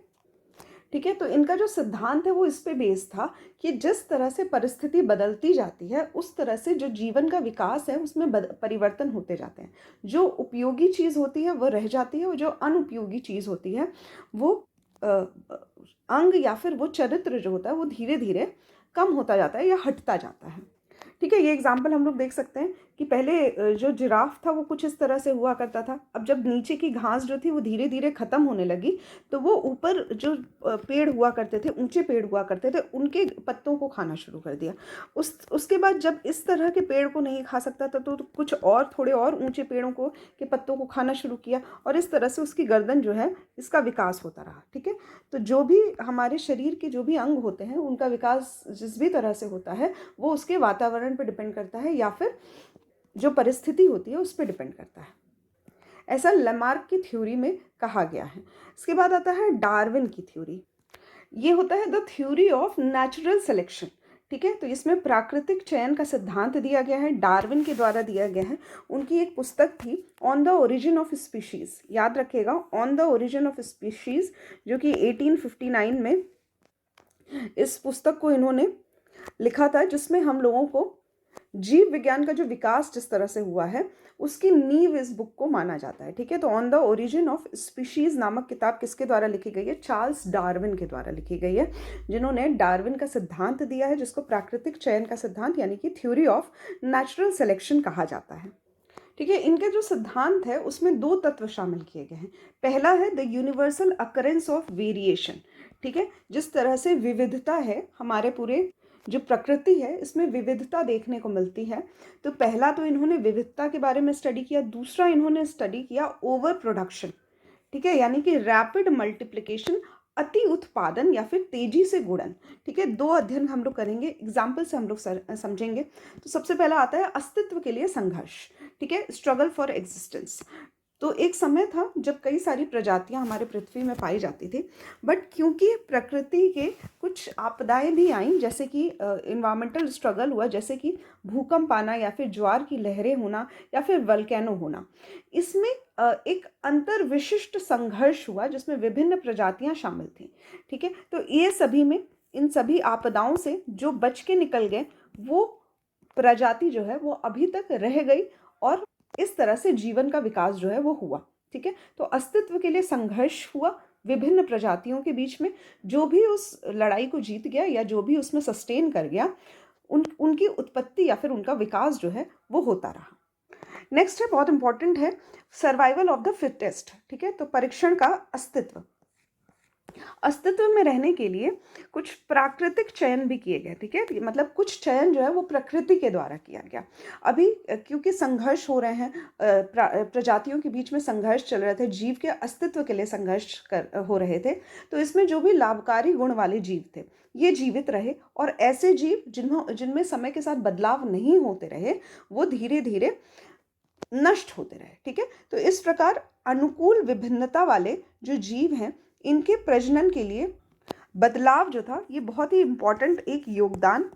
ठीक है, तो इनका जो सिद्धांत है वो इस पे बेस्ड था कि जिस तरह से परिस्थिति बदलती जाती है उस तरह से जो जीवन का विकास है उसमें परिवर्तन होते जाते हैं। जो उपयोगी चीज़ होती है वो रह जाती है, और जो अनुपयोगी चीज़ होती है वो अंग या फिर वो चरित्र जो होता है वो धीरे धीरे कम होता जाता है या हटता जाता है, ठीक है। ये एग्जाम्पल हम लोग देख सकते हैं कि पहले जो जिराफ था वो कुछ इस तरह से हुआ करता था। अब जब नीचे की घास जो थी वो धीरे धीरे ख़त्म होने लगी, तो वो ऊपर जो पेड़ हुआ करते थे, ऊंचे पेड़ हुआ करते थे, उनके पत्तों को खाना शुरू कर दिया। उसके बाद जब इस तरह के पेड़ को नहीं खा सकता था तो कुछ और थोड़े और ऊंचे पेड़ों को के पत्तों को खाना शुरू किया, और इस तरह से उसकी गर्दन जो है इसका विकास होता रहा, ठीक है। तो जो भी हमारे शरीर के जो भी अंग होते हैं उनका विकास जिस भी तरह से होता है वो उसके वातावरण पर डिपेंड करता है या फिर जो परिस्थिति होती है उस पर डिपेंड करता है। ऐसा लमार्क की थ्योरी में कहा गया है। इसके बाद आता है डार्विन की थ्योरी। ये होता है the theory of natural selection, ठीक है। तो इसमें प्राकृतिक चयन का सिद्धांत दिया गया है, डार्विन के द्वारा दिया गया है। उनकी एक पुस्तक थी on the origin of species, याद रखिएगा, on the origin of species, जो कि 1859 में इस पुस्तक को इन्होंने लिखा था, जिसमें हम लोगों को जीव विज्ञान का जो विकास जिस तरह से हुआ है उसकी नींव इस बुक को माना जाता है, ठीक है। तो on the origin of species नामक किताब किसके द्वारा लिखी गई है? चार्ल्स डार्विन के द्वारा लिखी गई है, जिन्होंने डार्विन का सिद्धांत दिया है, जिसको प्राकृतिक चयन का सिद्धांत यानी कि थ्योरी ऑफ नेचुरल सिलेक्शन कहा जाता है, ठीक है। इनके जो सिद्धांत है उसमें दो तत्व शामिल किए गए हैं। पहला है the universal occurrence of variation, ठीक है। जिस तरह से विविधता है, हमारे पूरे जो प्रकृति है इसमें विविधता देखने को मिलती है, तो पहला तो इन्होंने विविधता के बारे में स्टडी किया। दूसरा इन्होंने स्टडी किया ओवर प्रोडक्शन, ठीक है, यानी कि रैपिड मल्टीप्लिकेशन, अति उत्पादन या फिर तेजी से गुणन, ठीक है। दो अध्ययन हम लोग करेंगे, एग्जाम्पल से हम लोग समझेंगे। तो सबसे पहला आता है अस्तित्व के लिए संघर्ष, ठीक है, स्ट्रगल फॉर एग्जिस्टेंस। तो एक समय था जब कई सारी प्रजातियां हमारे पृथ्वी में पाई जाती थी, बट क्योंकि प्रकृति के कुछ आपदाएं भी आईं, जैसे कि इन्वायरमेंटल स्ट्रगल हुआ, जैसे कि भूकंप आना या फिर ज्वार की लहरें होना या फिर वल्केनो होना, इसमें एक अंतर विशिष्ट संघर्ष हुआ जिसमें विभिन्न प्रजातियां शामिल थीं, ठीक है। तो ये सभी में, इन सभी आपदाओं से जो बच के निकल गए वो प्रजाति जो है वो अभी तक रह गई, और इस तरह से जीवन का विकास जो है वो हुआ, ठीक है। तो अस्तित्व के लिए संघर्ष हुआ विभिन्न प्रजातियों के बीच में। जो भी उस लड़ाई को जीत गया या जो भी उसमें सस्टेन कर गया, उनकी उत्पत्ति या फिर उनका विकास जो है वो होता रहा। नेक्स्ट है, बहुत इंपॉर्टेंट है, सर्वाइवल ऑफ द फिटेस्ट, ठीक है। तो परीक्षण का अस्तित्व में रहने के लिए कुछ प्राकृतिक चयन भी किए गए, ठीक है। मतलब कुछ चयन जो है वो प्रकृति के द्वारा किया गया। अभी क्योंकि संघर्ष हो रहे हैं, प्रजातियों के बीच में संघर्ष चल रहे थे, जीव के अस्तित्व के लिए संघर्ष हो रहे थे, तो इसमें जो भी लाभकारी गुण वाले जीव थे ये जीवित रहे, और ऐसे जीव जिनमें समय के साथ बदलाव नहीं होते रहे वो धीरे धीरे नष्ट होते रहे, ठीक है। तो इस प्रकार अनुकूल विभिन्नता वाले जो जीव हैं इनके प्रजनन के लिए बदलाव जो था ये बहुत ही इम्पॉर्टेंट एक योगदान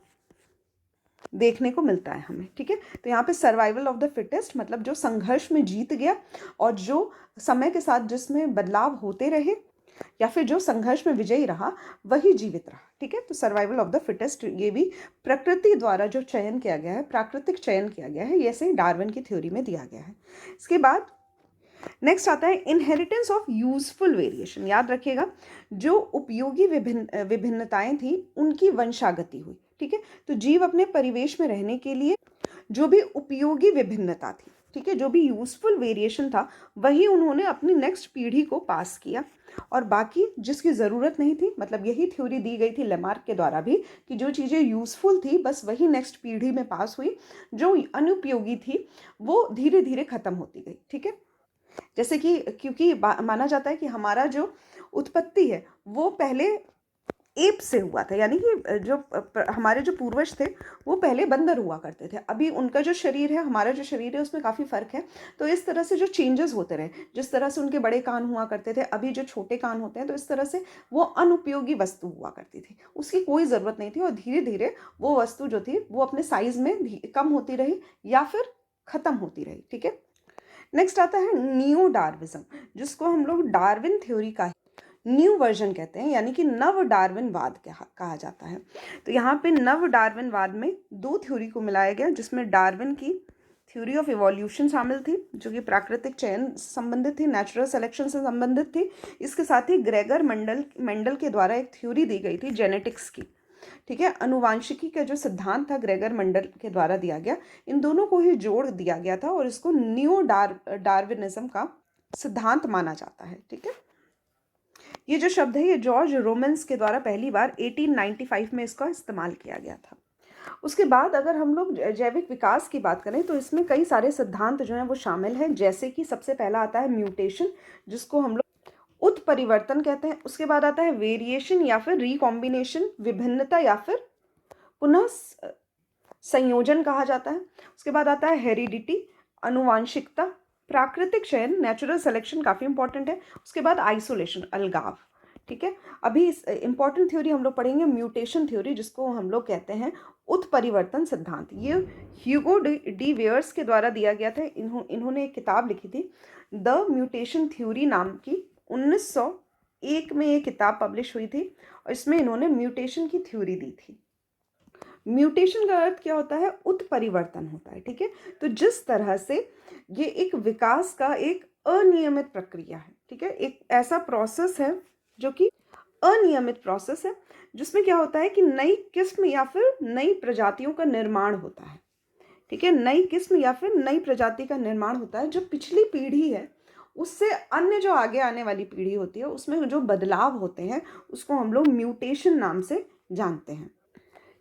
देखने को मिलता है हमें, ठीक है। तो यहाँ पे सर्वाइवल ऑफ द फिटेस्ट, मतलब जो संघर्ष में जीत गया और जो समय के साथ जिसमें बदलाव होते रहे या फिर जो संघर्ष में विजयी रहा वही जीवित रहा, ठीक है। तो सर्वाइवल ऑफ द फिटेस्ट ये भी प्रकृति द्वारा जो चयन किया गया है, प्राकृतिक चयन किया गया है, ये से डार्विन की थ्योरी में दिया गया है। इसके बाद नेक्स्ट आता है इनहेरिटेंस ऑफ यूजफुल वेरिएशन। याद रखिएगा, जो उपयोगी विभिन्नताएं थी उनकी वंशागति हुई, ठीक है। तो जीव अपने परिवेश में रहने के लिए जो भी उपयोगी विभिन्नता थी, ठीक है, जो भी यूजफुल वेरिएशन था वही उन्होंने अपनी नेक्स्ट पीढ़ी को पास किया, और बाकी जिसकी ज़रूरत नहीं थी, मतलब यही थ्योरी दी गई थी लेमार्क के द्वारा भी कि जो चीज़ें यूजफुल थी बस वही नेक्स्ट पीढ़ी में पास हुई, जो अनुपयोगी थी वो धीरे धीरे खत्म होती गई, ठीक है। जैसे कि क्योंकि माना जाता है कि हमारा जो उत्पत्ति है वो पहले एप से हुआ था, यानी कि जो हमारे जो पूर्वज थे वो पहले बंदर हुआ करते थे। अभी उनका जो शरीर है, हमारा जो शरीर है, उसमें काफ़ी फ़र्क है। तो इस तरह से जो चेंजेस होते रहे, जिस तरह से उनके बड़े कान हुआ करते थे, अभी जो छोटे कान होते हैं, तो इस तरह से वो अनुपयोगी वस्तु हुआ करती थी, उसकी कोई ज़रूरत नहीं थी, और धीरे धीरे वो वस्तु जो थी वो अपने साइज़ में कम होती रही या फिर ख़त्म होती रही, ठीक है। नेक्स्ट आता है न्यू डार्विज्म, जिसको हम लोग डार्विन थ्योरी का न्यू वर्जन कहते हैं, यानी कि नव डार्विनवाद कहा जाता है। तो यहाँ पे नव डार्विनवाद में दो थ्योरी को मिलाया गया, जिसमें डार्विन की थ्योरी ऑफ इवोल्यूशन शामिल थी, जो कि प्राकृतिक चयन से संबंधित थी, नेचुरल सिलेक्शन से संबंधित थी। इसके साथ ही ग्रेगर मेंडल के द्वारा एक थ्योरी दी गई थी जेनेटिक्स की, ठीक है। अनुवांशिकी का जो सिद्धांत था ग्रेगर मेंडल के द्वारा दिया गया, इन दोनों को ही जोड़ दिया गया था और इसको न्यू डार्विनिज्म का सिद्धांत माना जाता है, ठीक है। ये जो शब्द है ये जॉर्ज रोमन्स के द्वारा पहली बार 1895 में इसका इस्तेमाल किया गया था। उसके बाद अगर हम लोग जैविक विकास की बात करें तो इसमें कई सारे सिद्धांत जो हैं वो शामिल हैं, जैसे कि सबसे पहला आता है म्यूटेशन, जिसको हम लोग उत्परिवर्तन कहते हैं। उसके बाद आता है वेरिएशन या फिर रिकॉम्बिनेशन, विभिन्नता या फिर पुनः संयोजन कहा जाता है। उसके बाद आता है हेरिडिटी, अनुवांशिकता, प्राकृतिक चयन, नेचुरल सिलेक्शन काफ़ी इंपॉर्टेंट है। उसके बाद आइसोलेशन, अलगाव, ठीक है। अभी इस इंपॉर्टेंट थ्योरी हम लोग पढ़ेंगे म्यूटेशन थ्योरी, जिसको हम लोग कहते हैं उत्परिवर्तन सिद्धांत। ये ह्यूगो डी वेयर्स के द्वारा दिया गया था। इन्होंने एक किताब लिखी थी द म्यूटेशन थ्योरी नाम की, 1901 में ये किताब पब्लिश हुई थी, और इसमें इन्होंने म्यूटेशन की थ्योरी दी थी। म्यूटेशन का अर्थ क्या होता है? उत्परिवर्तन होता है, ठीक है। तो जिस तरह से ये एक विकास का एक अनियमित प्रक्रिया है, ठीक है, एक ऐसा प्रोसेस है जो कि अनियमित प्रोसेस है, जिसमें क्या होता है कि नई किस्म या फिर नई प्रजातियों का निर्माण होता है, ठीक है। नई किस्म या फिर नई प्रजाति का निर्माण होता है। जो पिछली पीढ़ी है उससे अन्य जो आगे आने वाली पीढ़ी होती है उसमें जो बदलाव होते हैं उसको हम लोग म्यूटेशन नाम से जानते हैं,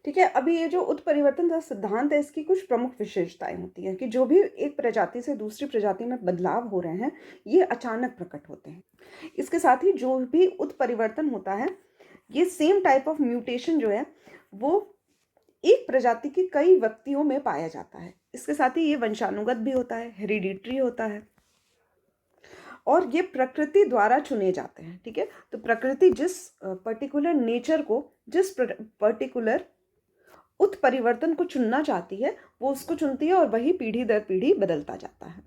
ठीक है। अभी ये जो उत्परिवर्तन का सिद्धांत है इसकी कुछ प्रमुख विशेषताएं होती हैं कि जो भी एक प्रजाति से दूसरी प्रजाति में बदलाव हो रहे हैं ये अचानक प्रकट होते हैं। इसके साथ ही जो भी उत्परिवर्तन होता है, ये सेम टाइप ऑफ म्यूटेशन जो है वो एक प्रजाति के कई व्यक्तियों में पाया जाता है। इसके साथ ही ये वंशानुगत भी होता है, हेरिडिटरी होता है, और ये प्रकृति द्वारा चुने जाते हैं, ठीक है। तो प्रकृति जिस पर्टिकुलर नेचर को, जिस पर्टिकुलर उत्परिवर्तन को चुनना चाहती है वो उसको चुनती है, और वही पीढ़ी दर पीढ़ी बदलता जाता है।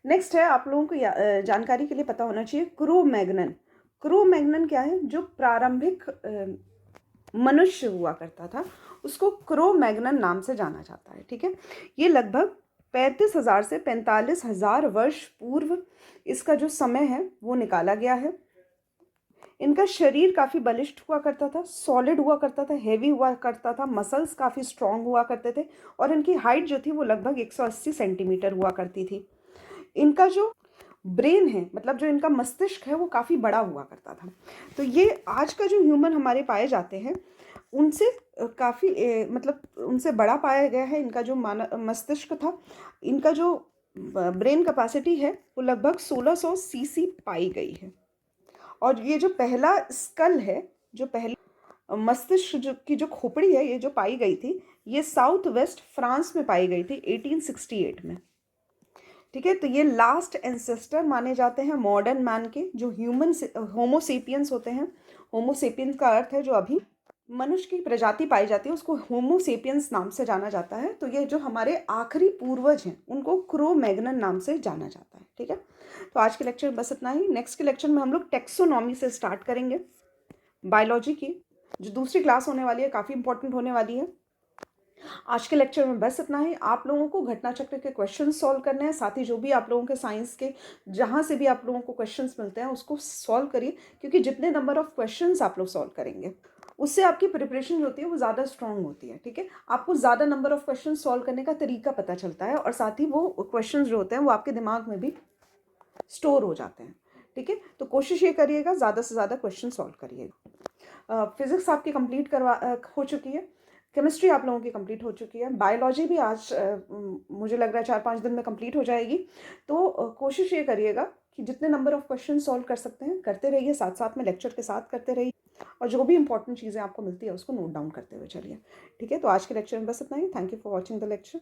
नेक्स्ट है, आप लोगों को जानकारी के लिए पता होना चाहिए क्रो मैग्नन। क्रो मैग्नन क्या है? जो प्रारंभिक मनुष्य हुआ करता था उसको क्रो मैग्नन नाम से जाना जाता है, ठीक है। ये लगभग 35,000 से 45,000 वर्ष पूर्व इसका जो समय है वो निकाला गया है। इनका शरीर काफ़ी बलिष्ठ हुआ करता था, सॉलिड हुआ करता था, हेवी हुआ करता था, मसल्स काफ़ी स्ट्रॉन्ग हुआ करते थे, और इनकी हाइट जो थी वो लगभग 180 सेंटीमीटर हुआ करती थी। इनका जो ब्रेन है, मतलब जो इनका मस्तिष्क है, वो काफ़ी बड़ा हुआ करता था। तो ये आज का जो ह्यूमन हमारे पाए जाते हैं उनसे काफ़ी मतलब उनसे बड़ा पाया गया है। इनका जो मस्तिष्क था, इनका जो ब्रेन कैपेसिटी है वो लगभग 1600 सीसी पाई गई है। और ये जो पहला स्कल है, जो पहला मस्तिष्क की जो खोपड़ी है ये जो पाई गई थी, ये साउथ वेस्ट फ्रांस में पाई गई थी 1868 में। ठीक है, तो ये लास्ट एंसेस्टर माने जाते हैं मॉडर्न मैन के, जो ह्यूमन होमोसेपियंस होते हैं। होमोसेपियंस का अर्थ है जो अभी मनुष्य की प्रजाति पाई जाती है, उसको होमोसेपियंस नाम से जाना जाता है। तो ये जो हमारे आखिरी पूर्वज हैं उनको क्रो मैग्नन नाम से जाना जाता है। ठीक है, तो आज के लेक्चर में बस इतना ही। नेक्स्ट के लेक्चर में हम लोग टेक्सोनॉमी से स्टार्ट करेंगे, बायोलॉजी की जो दूसरी क्लास होने वाली है, काफ़ी इंपॉर्टेंट होने वाली है। आज के लेक्चर में बस इतना ही। आप लोगों को घटना चक्र के क्वेश्चन सॉल्व करने हैं, साथ ही जो भी आप लोगों के साइंस के जहाँ से भी आप लोगों को क्वेश्चंस मिलते हैं उसको सॉल्व करिए, क्योंकि जितने नंबर ऑफ क्वेश्चंस आप लोग सॉल्व करेंगे उससे आपकी प्रिपरेशन जो होती है वो ज़्यादा स्ट्रांग होती है। ठीक है, आपको ज़्यादा नंबर ऑफ क्वेश्चन सॉल्व करने का तरीका पता चलता है, और साथ ही वो क्वेश्चन जो होते हैं वो आपके दिमाग में भी स्टोर हो जाते हैं। ठीक है, तो कोशिश ये करिएगा ज़्यादा से ज़्यादा क्वेश्चन सॉल्व करिएगा। फिजिक्स आपकी कंप्लीट हो चुकी है, केमिस्ट्री आप लोगों की कंप्लीट हो चुकी है, बायोलॉजी भी आज मुझे लग रहा है 4-5 दिन में कंप्लीट हो जाएगी। तो कोशिश ये करिएगा कि जितने नंबर ऑफ क्वेश्चन सॉल्व कर सकते हैं करते रहिए, साथ साथ में लेक्चर के साथ करते रहिए, और जो भी इंपॉर्टेंट चीज़ें आपको मिलती है उसको नोट डाउन करते हुए चलिए। ठीक है, तो आज के लेक्चर में बस इतना ही। Thank you for watching the lecture.